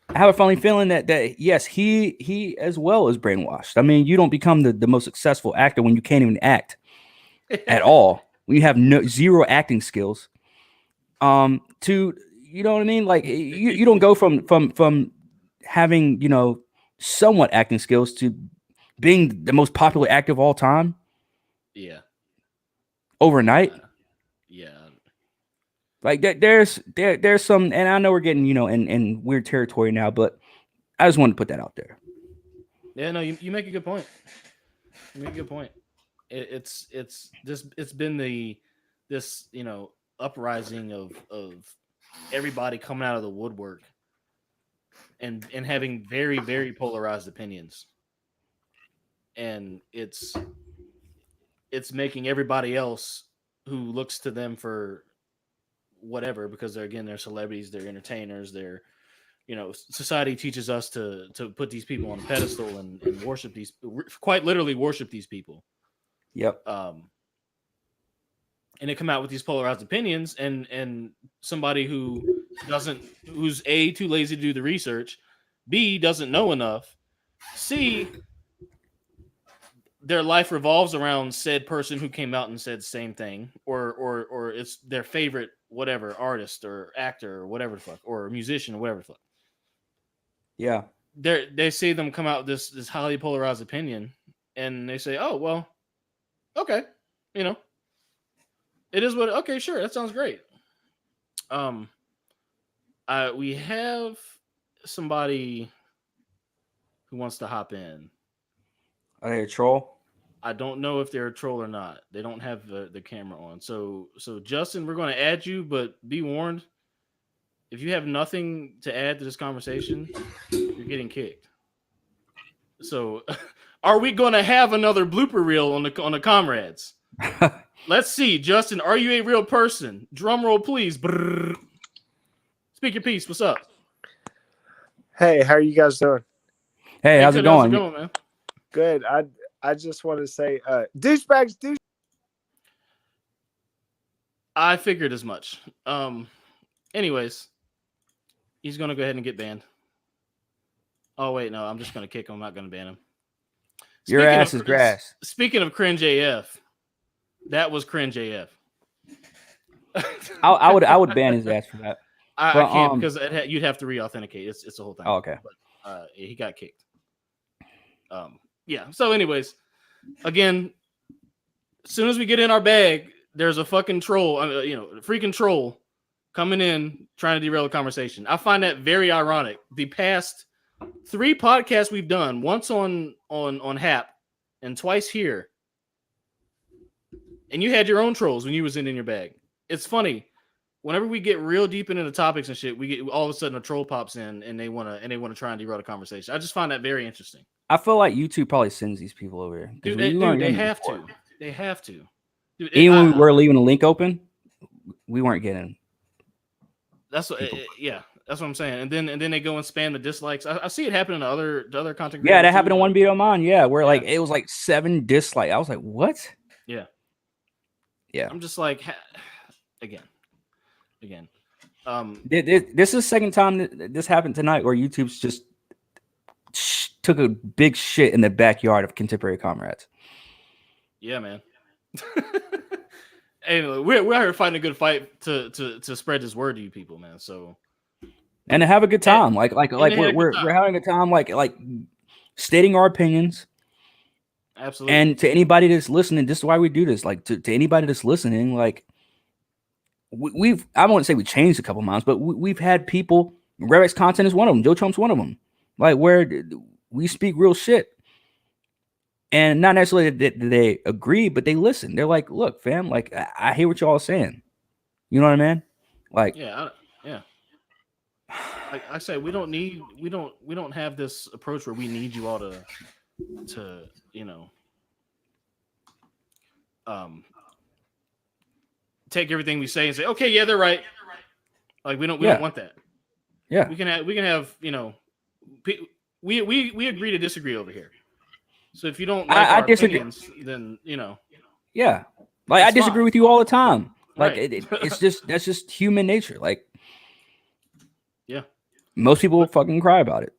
I have a funny feeling that yes, he as well is brainwashed. I mean, you don't become the most successful actor when you can't even act at all. When you have zero acting skills. To you know what I mean? Like you don't go from having somewhat acting skills to being the most popular actor of all time. Yeah. Overnight. Yeah. Like there's some, and I know we're getting in weird territory now, but I just wanted to put that out there. Yeah. No, you make a good point. You make a good point. It's been this uprising of everybody coming out of the woodwork and having very, very polarized opinions, and it's making everybody else who looks to them for whatever, because they're celebrities, they're entertainers, they're society teaches us to put these people on a pedestal and worship these, quite literally worship these people. Yep. And they come out with these polarized opinions, and somebody who's A, too lazy to do the research, B, doesn't know enough, C, their life revolves around said person who came out and said the same thing, or it's their favorite whatever artist or actor or whatever the fuck, or musician or whatever the fuck. Yeah. They see them come out with this highly polarized opinion, and they say, oh well, okay, it is what. Okay, sure, that sounds great. We have somebody who wants to hop in. Are they a troll? I don't know if they're a troll or not. They don't have the camera on. So Justin, we're going to add you, but be warned, if you have nothing to add to this conversation, you're getting kicked. So Are we going to have another blooper reel on the Comrades? Let's see. Justin, are you a real person? Drum roll, please. Brrr. Speak your piece. What's up? Hey, how are you guys doing? Hey, how's it going? Man? Good. I just want to say, douchebags, douche. I figured as much. Anyways, he's gonna go ahead and get banned. Oh wait, no, I'm just gonna kick him. I'm not gonna ban him. Your ass is grass. Speaking of cringe AF, that was cringe AF. I would ban his ass for that. I can't because you'd have to re-authenticate. It's the whole thing. Oh, okay. But he got kicked. Yeah. So, anyways, again, as soon as we get in our bag, there's a fucking troll. Freaking troll coming in trying to derail the conversation. I find that very ironic. The past 3 podcasts we've done, once on Hap and twice here, and you had your own trolls when you was in your bag. It's funny. Whenever we get real deep into the topics and shit, we get all of a sudden a troll pops in and they wanna try and derail the conversation. I just find that very interesting. I feel like YouTube probably sends these people over here. Dude, they have to. They have to. Dude, even when we were leaving the link open, we weren't getting. That's what. Yeah, that's what I'm saying. And then they go and spam the dislikes. I see it happening to other content creators. Yeah, that happened in one video of mine. Yeah, where like it was like 7 dislikes. I was like, what? Yeah. Yeah. I'm just like, again. This is the second time that this happened tonight, where YouTube's just took a big shit in the backyard of contemporary comrades. Yeah, man. Anyway, we're here fighting a good fight to spread this word to you people, man. So, and to have a good time, like we're having a good time, like stating our opinions. Absolutely. And to anybody that's listening, this is why we do this. Like to anybody that's listening, like I won't say we changed a couple minds, but we've had people. Revex content is one of them. Joe Trump's one of them. Like where we speak real shit. And not necessarily that they agree, but they listen. They're like, look, fam, like I hear what y'all are saying. You know what I mean? Like, yeah. Like I say, we don't have this approach where we need you all to take everything we say and say, okay, yeah, they're right. Like we don't want that. Yeah. We can have, we agree to disagree over here. So if you don't like our opinions, then yeah, like I disagree with you all the time. Like right. that's just human nature. Like, yeah, most people will fucking cry about it.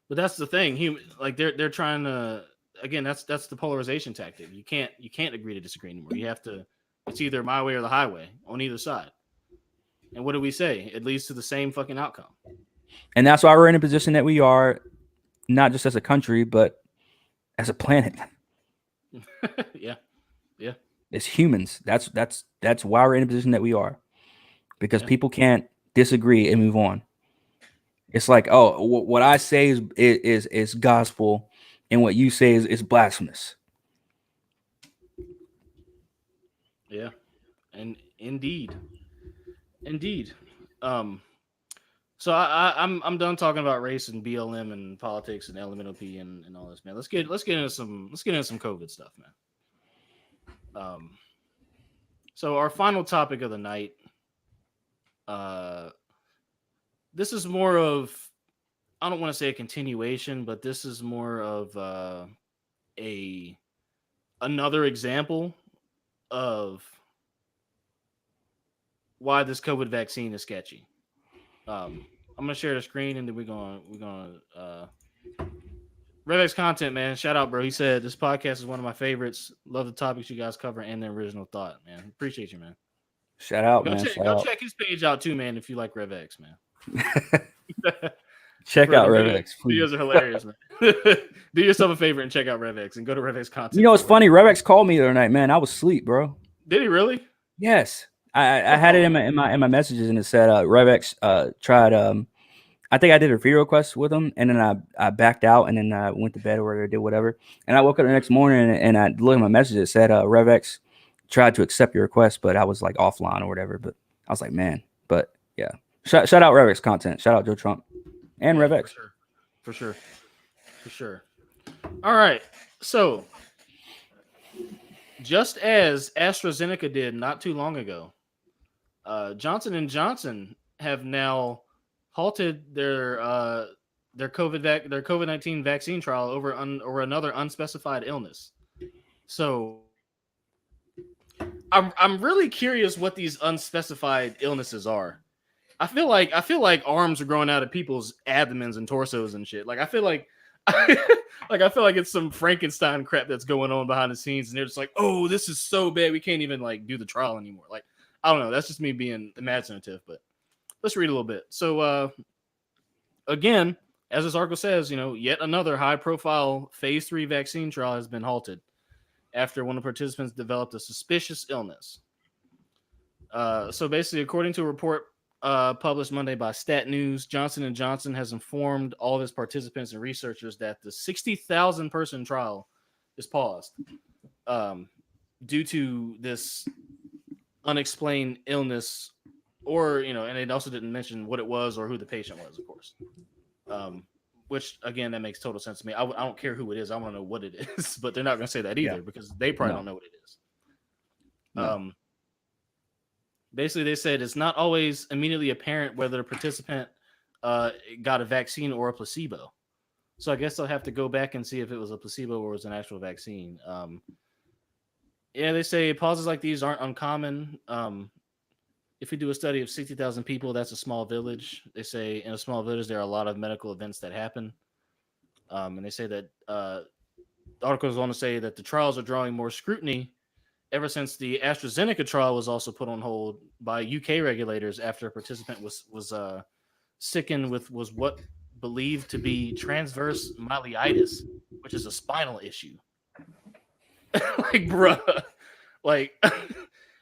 But that's the thing. They're trying to, again, that's the polarization tactic. You can't agree to disagree anymore. You have to. It's either my way or the highway on either side. And what do we say? It leads to the same fucking outcome. And that's why we're in a position that we are, not just as a country, but as a planet. Yeah. As humans, that's why we're in a position that we are, because people can't disagree and move on. It's like, oh, what I say is gospel, and what you say is blasphemous. Yeah, and indeed. So I'm done talking about race and BLM and politics and LMNOP and all this, man. Let's get into some COVID stuff, man. So our final topic of the night. This is more of, I don't want to say a continuation, but this is more of another example of why this COVID vaccine is sketchy. I'm gonna share the screen and then we're gonna Revex content, man. Shout out, bro. He said this podcast is one of my favorites. Love the topics you guys cover and the original thought, man. Appreciate you, man. Shout out, go man. Go check his page out too, man. If you like Revex, man. Check out Revex. Videos are hilarious, man. Do yourself a favor and check out Revex and go to Revex content. You know, it's funny. Revex called me the other night, man. I was asleep, bro. Did he really? Yes. I had it in my messages, and it said Revex tried. I think I did a video request with him, and then I backed out, and then I went to bed or did whatever. And I woke up the next morning, and I looked at my messages. It said Revex tried to accept your request, but I was like offline or whatever. But I was like, man. But yeah, shout out Revex content. Shout out Joe Trump and Revex. For sure. All right. So, just as AstraZeneca did not too long ago, Johnson and Johnson have now halted their COVID-19 vaccine trial over another unspecified illness. So, I'm really curious what these unspecified illnesses are. I feel like arms are growing out of people's abdomens and torsos and shit. Like I feel like I feel like it's some Frankenstein crap that's going on behind the scenes, and they're just like, "Oh, this is so bad, we can't even like do the trial anymore." Like I don't know. That's just me being imaginative, but let's read a little bit. So again, as this article says, yet another high-profile phase 3 vaccine trial has been halted after one of the participants developed a suspicious illness. So basically, according to a report published Monday by Stat News, Johnson & Johnson has informed all of its participants and researchers that the 60,000 person trial is paused due to this unexplained illness, or and it also didn't mention what it was or who the patient was, of course. Which again, that makes total sense to me. I don't care who it is. I want to know what it is, but they're not going to say that either because they probably don't know what it is. No. Basically, they said it's not always immediately apparent whether the participant got a vaccine or a placebo. So I guess they'll have to go back and see if it was a placebo or was an actual vaccine. Yeah, they say pauses like these aren't uncommon. If we do a study of 60,000 people, that's a small village. They say in a small village, there are a lot of medical events that happen. And they say that the article goes on to say that the trials are drawing more scrutiny ever since the AstraZeneca trial was also put on hold by UK regulators after a participant was sickened with what believed to be transverse myelitis, which is a spinal issue. Like, bruh, like,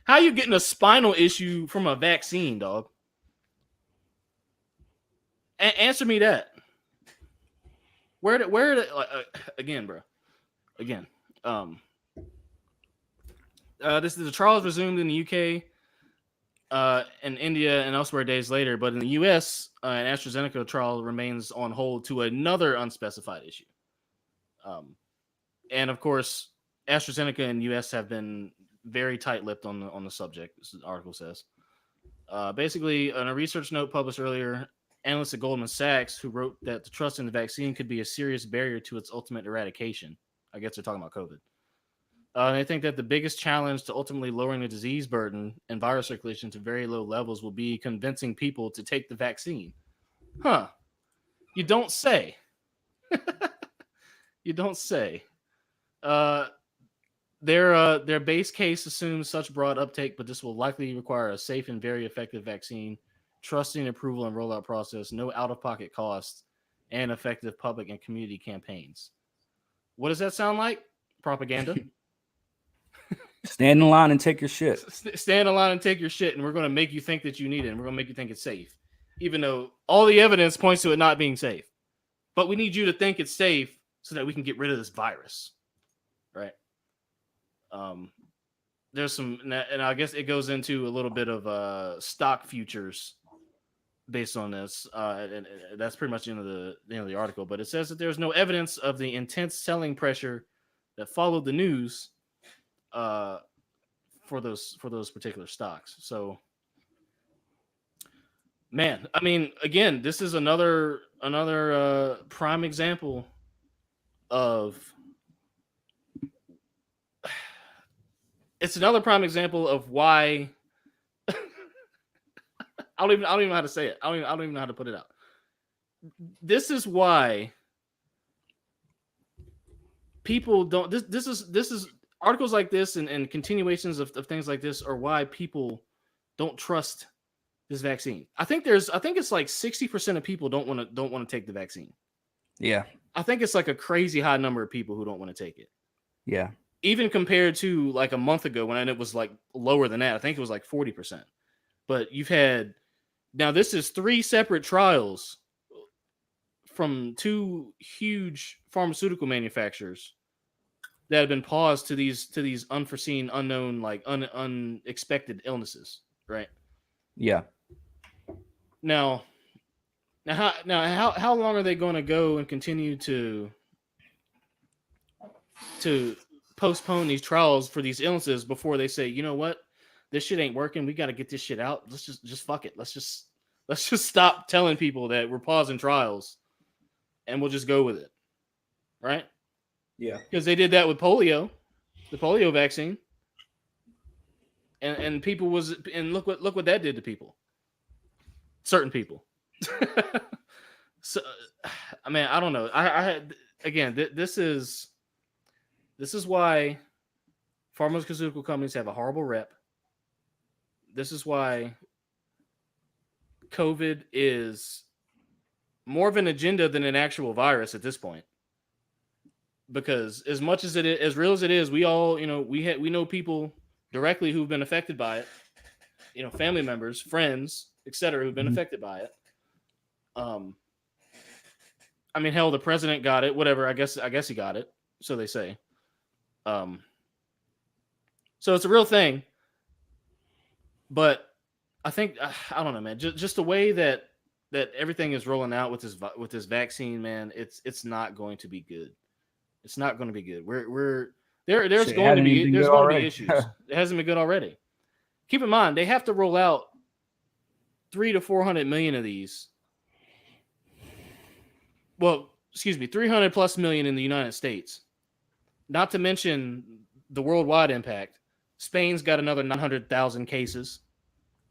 how you getting a spinal issue from a vaccine, dog? Answer me that. Again, bro? Again, this is the trials resumed in the UK, in India, and elsewhere days later. But in the US, an AstraZeneca trial remains on hold to another unspecified issue. And of course, AstraZeneca and US have been very tight-lipped on the subject. This article says. Basically, in a research note published earlier, analysts at Goldman Sachs who wrote that the trust in the vaccine could be a serious barrier to its ultimate eradication. I guess they're talking about COVID. They think that the biggest challenge to ultimately lowering the disease burden and virus circulation to very low levels will be convincing people to take the vaccine. Huh. You don't say. You don't say. Their base case assumes such broad uptake, but this will likely require a safe and very effective vaccine, trusting approval and rollout process, no out-of-pocket costs, and effective public and community campaigns. What does that sound like? Propaganda. Stand in line and take your shit. Stand in line and take your shit, and we're going to make you think that you need it, and we're going to make you think it's safe, even though all the evidence points to it not being safe. But we need you to think it's safe so that we can get rid of this virus, right? There's some, and I guess it goes into a little bit of stock futures based on this, and that's pretty much the end of the article. But it says that there's no evidence of the intense selling pressure that followed the news for those particular stocks. So, man, I mean, again, this is another prime example of. It's another prime example of why I don't even know how to say it. I don't even know how to put it out. This is why people don't. This is articles like this and continuations of things like this are why people don't trust this vaccine. I think it's like 60% of people don't want to take the vaccine. Yeah. I think it's like a crazy high number of people who don't want to take it. Yeah. Even compared to like a month ago when it was like lower than that. I think it was like 40%. But you've had, now this is 3 separate trials from 2 huge pharmaceutical manufacturers that have been paused to these unforeseen, unknown, like unexpected illnesses, right? Yeah. Now how long are they going to go and continue to to postpone these trials for these illnesses before they say, you know what, this shit ain't working. We got to get this shit out. Let's just fuck it. Let's just stop telling people that we're pausing trials, and we'll just go with it, right? Yeah. Because they did that with polio, the polio vaccine, and people was and look what that did to people, certain people. So, I mean, I don't know. I had again. This is why pharmaceutical companies have a horrible rep. This is why COVID is more of an agenda than an actual virus at this point. Because as much as it is, as real as it is, we all, we know people directly who've been affected by it. Family members, friends, etc., who've been affected by it. I mean, hell, the president got it. Whatever. I guess he got it. So they say. So it's a real thing. But I think I don't know, man. Just the way that everything is rolling out with this vaccine, man. It's not going to be good. It's not going to be good. There's going to be issues. It hasn't been good already. Keep in mind, they have to roll out 300 to 400 million of these. Well, 300 plus million in the United States. Not to mention the worldwide impact. Spain's got another 900,000 cases.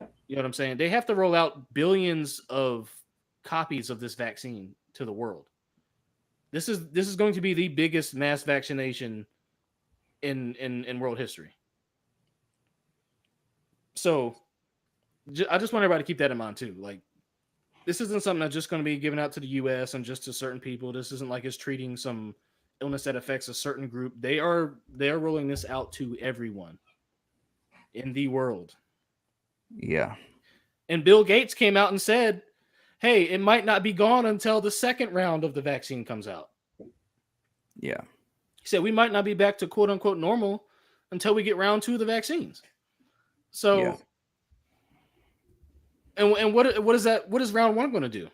You know what I'm saying? They have to roll out billions of copies of this vaccine to the world. This is going to be the biggest mass vaccination in world history. So I just want everybody to keep that in mind too. Like, this isn't something that's just going to be given out to the U.S. and just to certain people. This isn't like it's treating some illness that affects a certain group. They are rolling this out to everyone in the world. Yeah. And Bill Gates came out and said, hey, it might not be gone until the second round of the vaccine comes out. Yeah. He said we might not be back to quote unquote normal until we get round 2 of the vaccines. So, yeah. and what is that? What is round 1 going to do?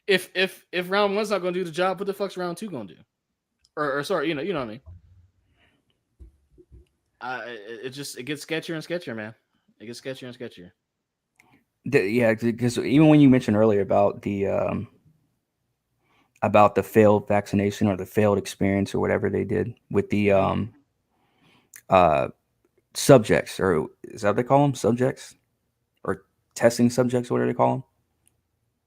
if round 1's not going to do the job, what the fuck's round 2 going to do? Or sorry, you know what I mean? It gets sketchier and sketchier, man. It gets sketchier and sketchier. Yeah, because even when you mentioned earlier about the failed vaccination or the failed experience or whatever they did with the subjects, or is that what they call them? Subjects or testing subjects, whatever they call them?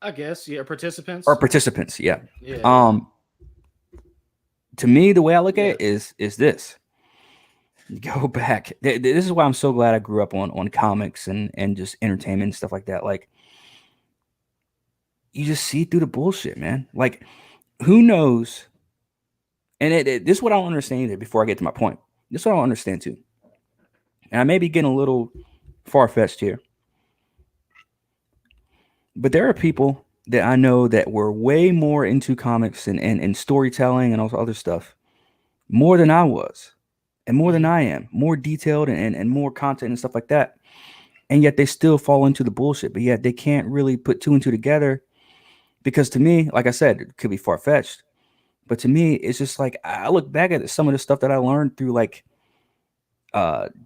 I guess, yeah, participants. Or participants, yeah. Yeah. To me, the way I look at it is this. Go back. This is why I'm so glad I grew up on comics and just entertainment and stuff like that. Like, you just see through the bullshit, man. Like, who knows? And this is what I don't understand either. Before I get to my point, this is what I don't understand too. And I may be getting a little far-fetched here, but there are people that I know that were way more into comics and storytelling and all this other stuff more than I was. And more than I am, more detailed and more content and stuff like that. And yet they still fall into the bullshit. But yet they can't really put 2 and 2 together. Because to me, like I said, it could be far-fetched. But to me, it's just like, I look back at some of the stuff that I learned through like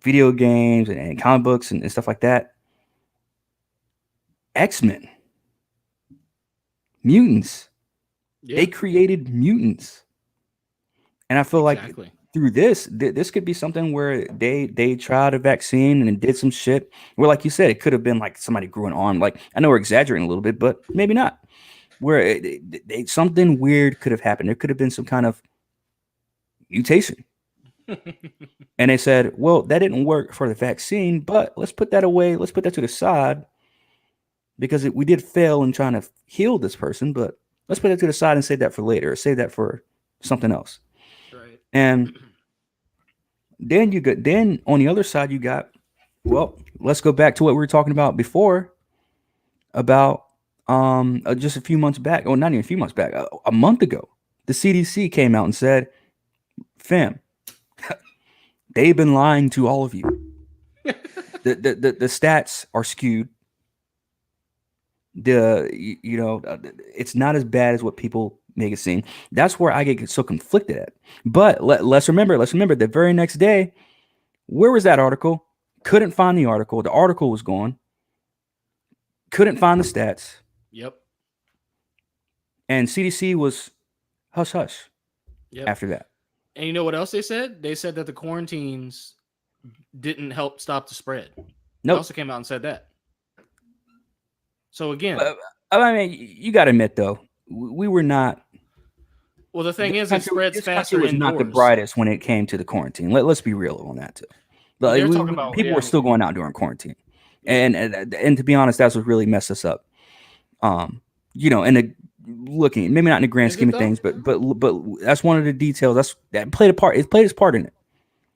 video games and comic books and stuff like that. X-Men. Mutants. Yeah. They created mutants. And I feel like through this could be something where they tried a vaccine and did some shit where, like you said, it could have been like somebody grew an arm. Like, I know we're exaggerating a little bit, but maybe not. Where something weird could have happened. There could have been some kind of mutation. And they said, well, that didn't work for the vaccine, but let's put that away. Let's put that to the side because we did fail in trying to heal this person, but let's put that to the side and save that for later or save that for something else. Right. And then on the other side, you got, well, let's go back to what we were talking about before about just a few months back, or not even a few months back, a month ago, the CDC came out and said, fam, they've been lying to all of you. the stats are skewed. It's not as bad as what people make a scene. That's where I get so conflicted at. But let's remember the very next day, where was that article? Couldn't find the article. The article was gone. Couldn't find the stats. Yep. And CDC was hush hush after that. And you know what else they said? They said that the quarantines didn't help stop the spread. They Nope. also came out and said that. So again, I mean, you got to admit though, we were not. Well, the thing is, it spreads faster It was indoors. not the brightest when it came to the quarantine. Let's be real on that too. People were still going out during quarantine, and to be honest, that's what really messed us up. You know, and looking maybe not in the grand scheme of things, but that's one of the details that played a part. It played its part in it.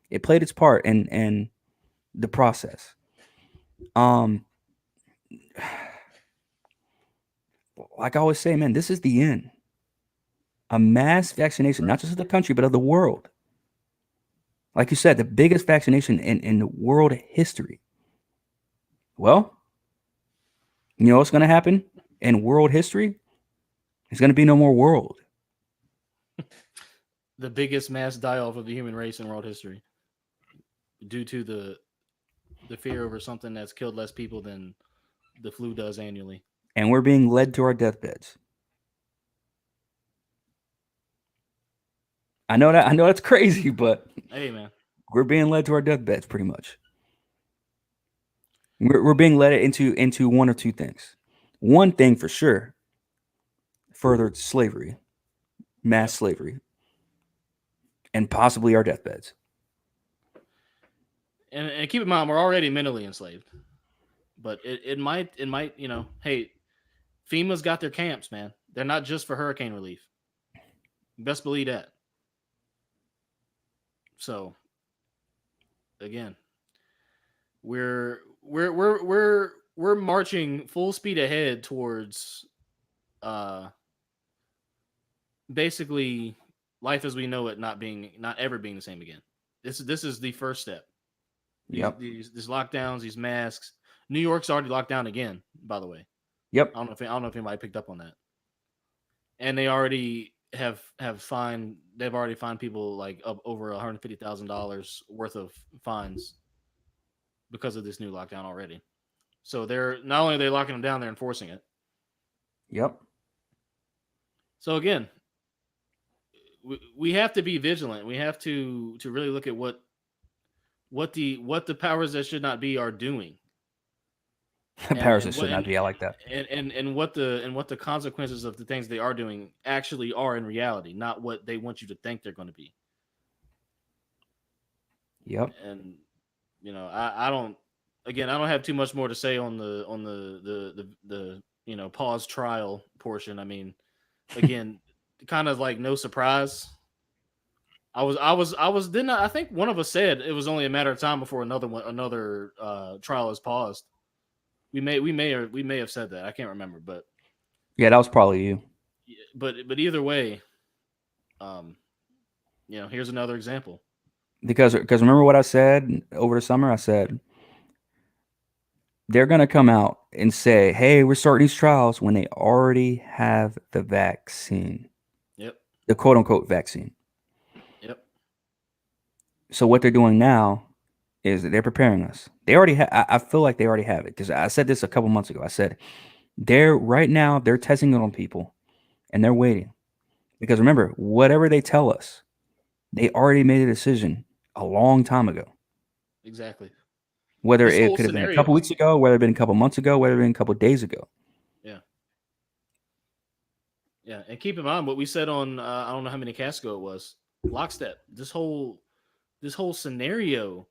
It played its part in the process. Like I always say, man, this is the end. A mass vaccination, not just of the country, but of the world. Like you said, the biggest vaccination in the world history. Well, you know what's going to happen in world history? There's going to be no more world. The biggest mass die-off of the human race in world history, due to the fear over something that's killed less people than the flu does annually. And we're being led to our deathbeds. I know that's crazy, but hey, man, we're being led to our deathbeds pretty much. We're being led into one or two things. One thing for sure, further slavery, mass slavery, and possibly our deathbeds. And keep in mind, we're already mentally enslaved. But it might, you know, hey, FEMA's got their camps, man. They're not just for hurricane relief. Best believe that. So, again, we're marching full speed ahead towards basically life as we know it not ever being the same again. This is the first step. These lockdowns, these masks. New York's already locked down again, by the way. Yep. I don't know if anybody picked up on that. And they already have fined. They've already fined people like up over $150,000 worth of fines because of this new lockdown already. So they're not only are they locking them down, they're enforcing it. Yep. So again, we have to be vigilant. We have to really look at what the powers that should not be are doing. Powers that should not be. I like that. And what the consequences of the things they are doing actually are in reality, not what they want you to think they're going to be. Yep. And you know, I don't have too much more to say on the you know, pause trial portion. I mean, again, kind of like no surprise. I think one of us said it was only a matter of time before another trial is paused. We may have said that. I can't remember, but yeah, that was probably you. But either way, you know, here's another example. Because remember what I said over the summer? I said they're gonna come out and say, "Hey, we're starting these trials," when they already have the vaccine. Yep. The quote unquote vaccine. Yep. So what they're doing now is that they're preparing us. They already I feel like they already have it, because I said this a couple months ago. I said they're testing it on people, and they're waiting. Because remember, whatever they tell us, they already made a decision a long time ago. Exactly. Whether it could have been a couple weeks ago, whether it been a couple months ago, whether it been a couple days ago. Yeah. Yeah, and keep in mind what we said on I don't know how many casts ago it was. Lockstep. This whole scenario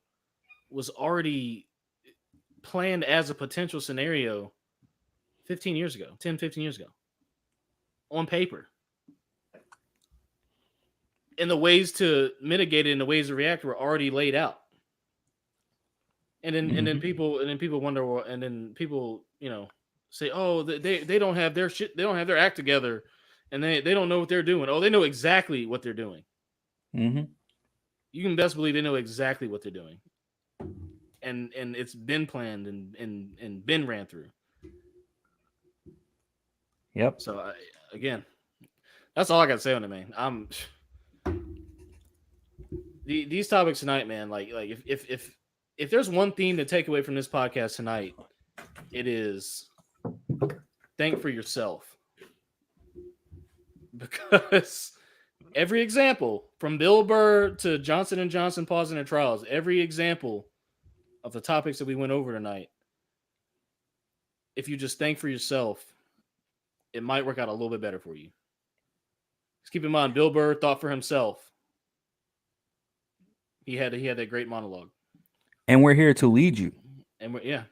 was already planned as a potential scenario 15 years ago, 10, 15 years ago. On paper. And the ways to mitigate it and the ways to react were already laid out. And then people wonder, and then people, you know, say, oh, they don't have their shit, they don't have their act together, and they don't know what they're doing. Oh, they know exactly what they're doing. Mm-hmm. You can best believe they know exactly what they're doing, and it's been planned and been ran through. Yep. So again, That's all I got to say on it, man. These topics tonight, man. Like if there's one theme to take away from this podcast tonight, it is think for yourself, because every example from Bill Burr to Johnson & Johnson pausing their trials, every example of the topics that we went over tonight, if you just think for yourself, it might work out a little bit better for you. Just keep in mind, Bill Burr thought for himself. He had that great monologue. And we're here to lead you. And yeah.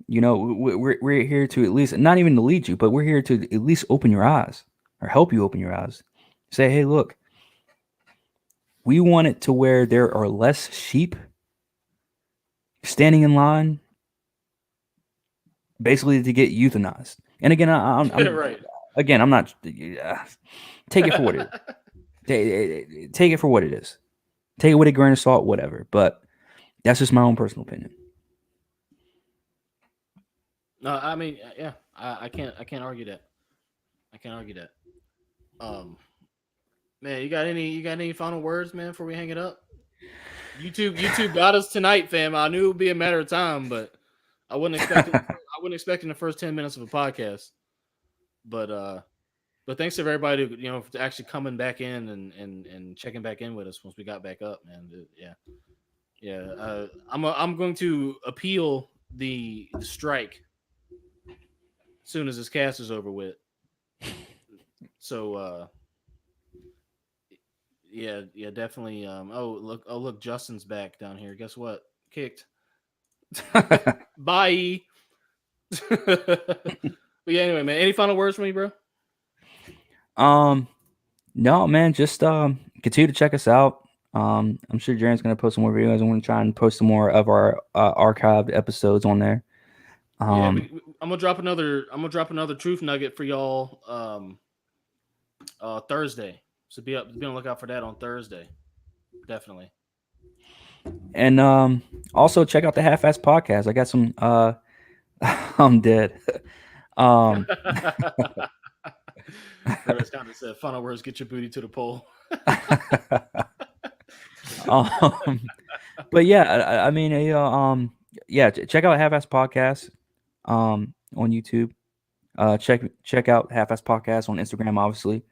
You know, we're here to at least, not even to lead you, but we're here to at least open your eyes or help you open your eyes. Say, hey, look, we want it to where there are less sheep standing in line, basically to get euthanized. And again, I'm right. Again, I'm not. Take it for what it is. Take it for what it is. Take it with a grain of salt, whatever. But that's just my own personal opinion. No, I mean, yeah, I can't argue that. I can't argue that. Man, you got any final words, man, before we hang it up? YouTube got us tonight, fam. I knew it would be a matter of time, but I wasn't expecting the first 10 minutes of a podcast. But thanks to everybody, for actually coming back in and checking back in with us once we got back up, man. Yeah. I'm going to appeal the strike as soon as this cast is over with. So yeah, definitely. Look, Justin's back down here. Guess what? Kicked. Bye. But yeah, anyway, man. Any final words from me, bro? No, man. Just continue to check us out. I'm sure Jaren's gonna post some more videos. I'm gonna try and post some more of our archived episodes on there. I'm gonna drop another truth nugget for y'all Thursday. So be on the lookout for that on Thursday. Definitely. And also check out the Half-Ass Podcast. I got some I'm dead. It's kind of said final words, get your booty to the pole. But yeah, I mean, yeah, check out Half-Ass Podcast on YouTube. Check out Half-Ass Podcast on Instagram. Obviously,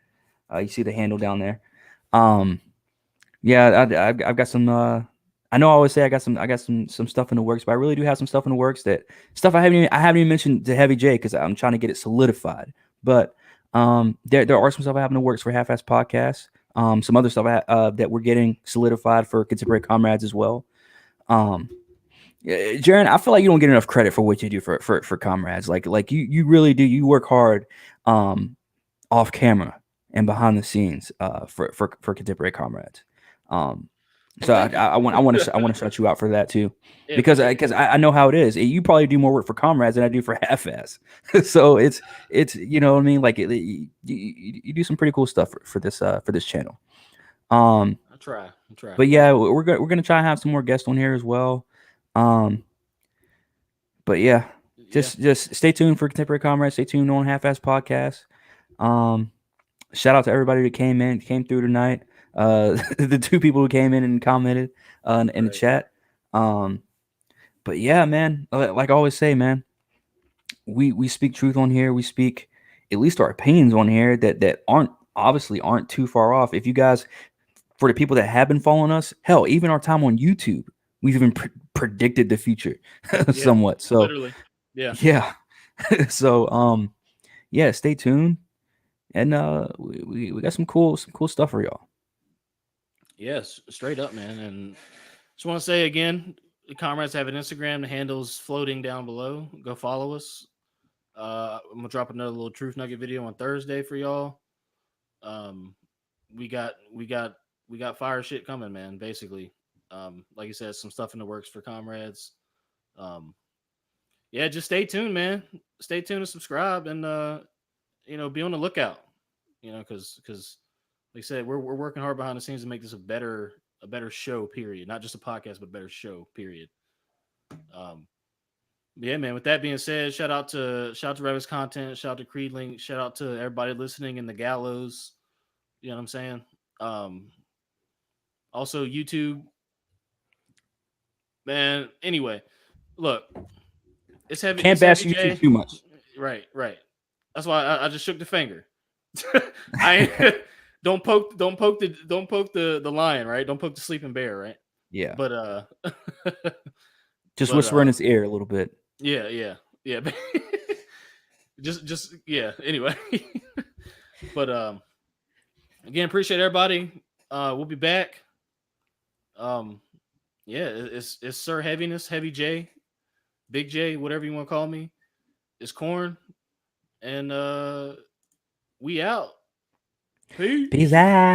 you see the handle down there. Yeah, I've got some. I know I always say I got some stuff in the works, but I really do have some stuff in the works. That stuff I haven't even mentioned to Heavy J because I'm trying to get it solidified. But there are some stuff I have in the works for Half-Ass Podcast. Some other stuff that we're getting solidified for Contemporary Comrades as well. Jaren, I feel like you don't get enough credit for what you do for Comrades. Like you really do. You work hard off camera and behind the scenes for Contemporary Comrades. So I want to shout you out for that too, because I know how it is. You probably do more work for Comrades than I do for Half-Ass. So it's you know what I mean. Like you do some pretty cool stuff for this channel. I'll try. But yeah, we're gonna try and have some more guests on here as well. But yeah, just stay tuned for Contemporary Comrades. Stay tuned on Half-Ass Podcast. Shout out to everybody that came through tonight. The two people who came in and commented in the chat. But yeah, man, like I always say, man, we speak truth on here. We speak at least our opinions on here that aren't too far off. If you guys, for the people that have been following us, hell, even our time on YouTube, we've even predicted the future somewhat. So literally, yeah. So yeah, stay tuned, and we got some cool stuff for y'all. Yes, straight up, man. And just want to say again, the Comrades have an Instagram. The handle's floating down below. Go follow us. I'm gonna drop another little truth nugget video on Thursday for y'all. We got fire shit coming, man. Basically, like you said, some stuff in the works for Comrades. Yeah, just stay tuned, man. Stay tuned and subscribe, and be on the lookout. Because like I said, we're working hard behind the scenes to make this a better show. Period. Not just a podcast, but a better show. Period. Yeah, man. With that being said, shout out to Revis Content, shout out to Creedlink, shout out to everybody listening in the gallows. You know what I'm saying? Also YouTube. Man, anyway, look, it's heavy. Can't It's bash heavy, YouTube Jay. too much. Right. That's why I just shook the finger. I don't poke the lion, right? Don't poke the sleeping bear, right? Yeah. But Just but, whisper in his ear a little bit. yeah. just yeah. Anyway, but again, appreciate everybody. We'll be back. Yeah, it's Sir Heaviness, Heavy J, Big J, whatever you want to call me. It's Corn, and we out. Peace. Peace out.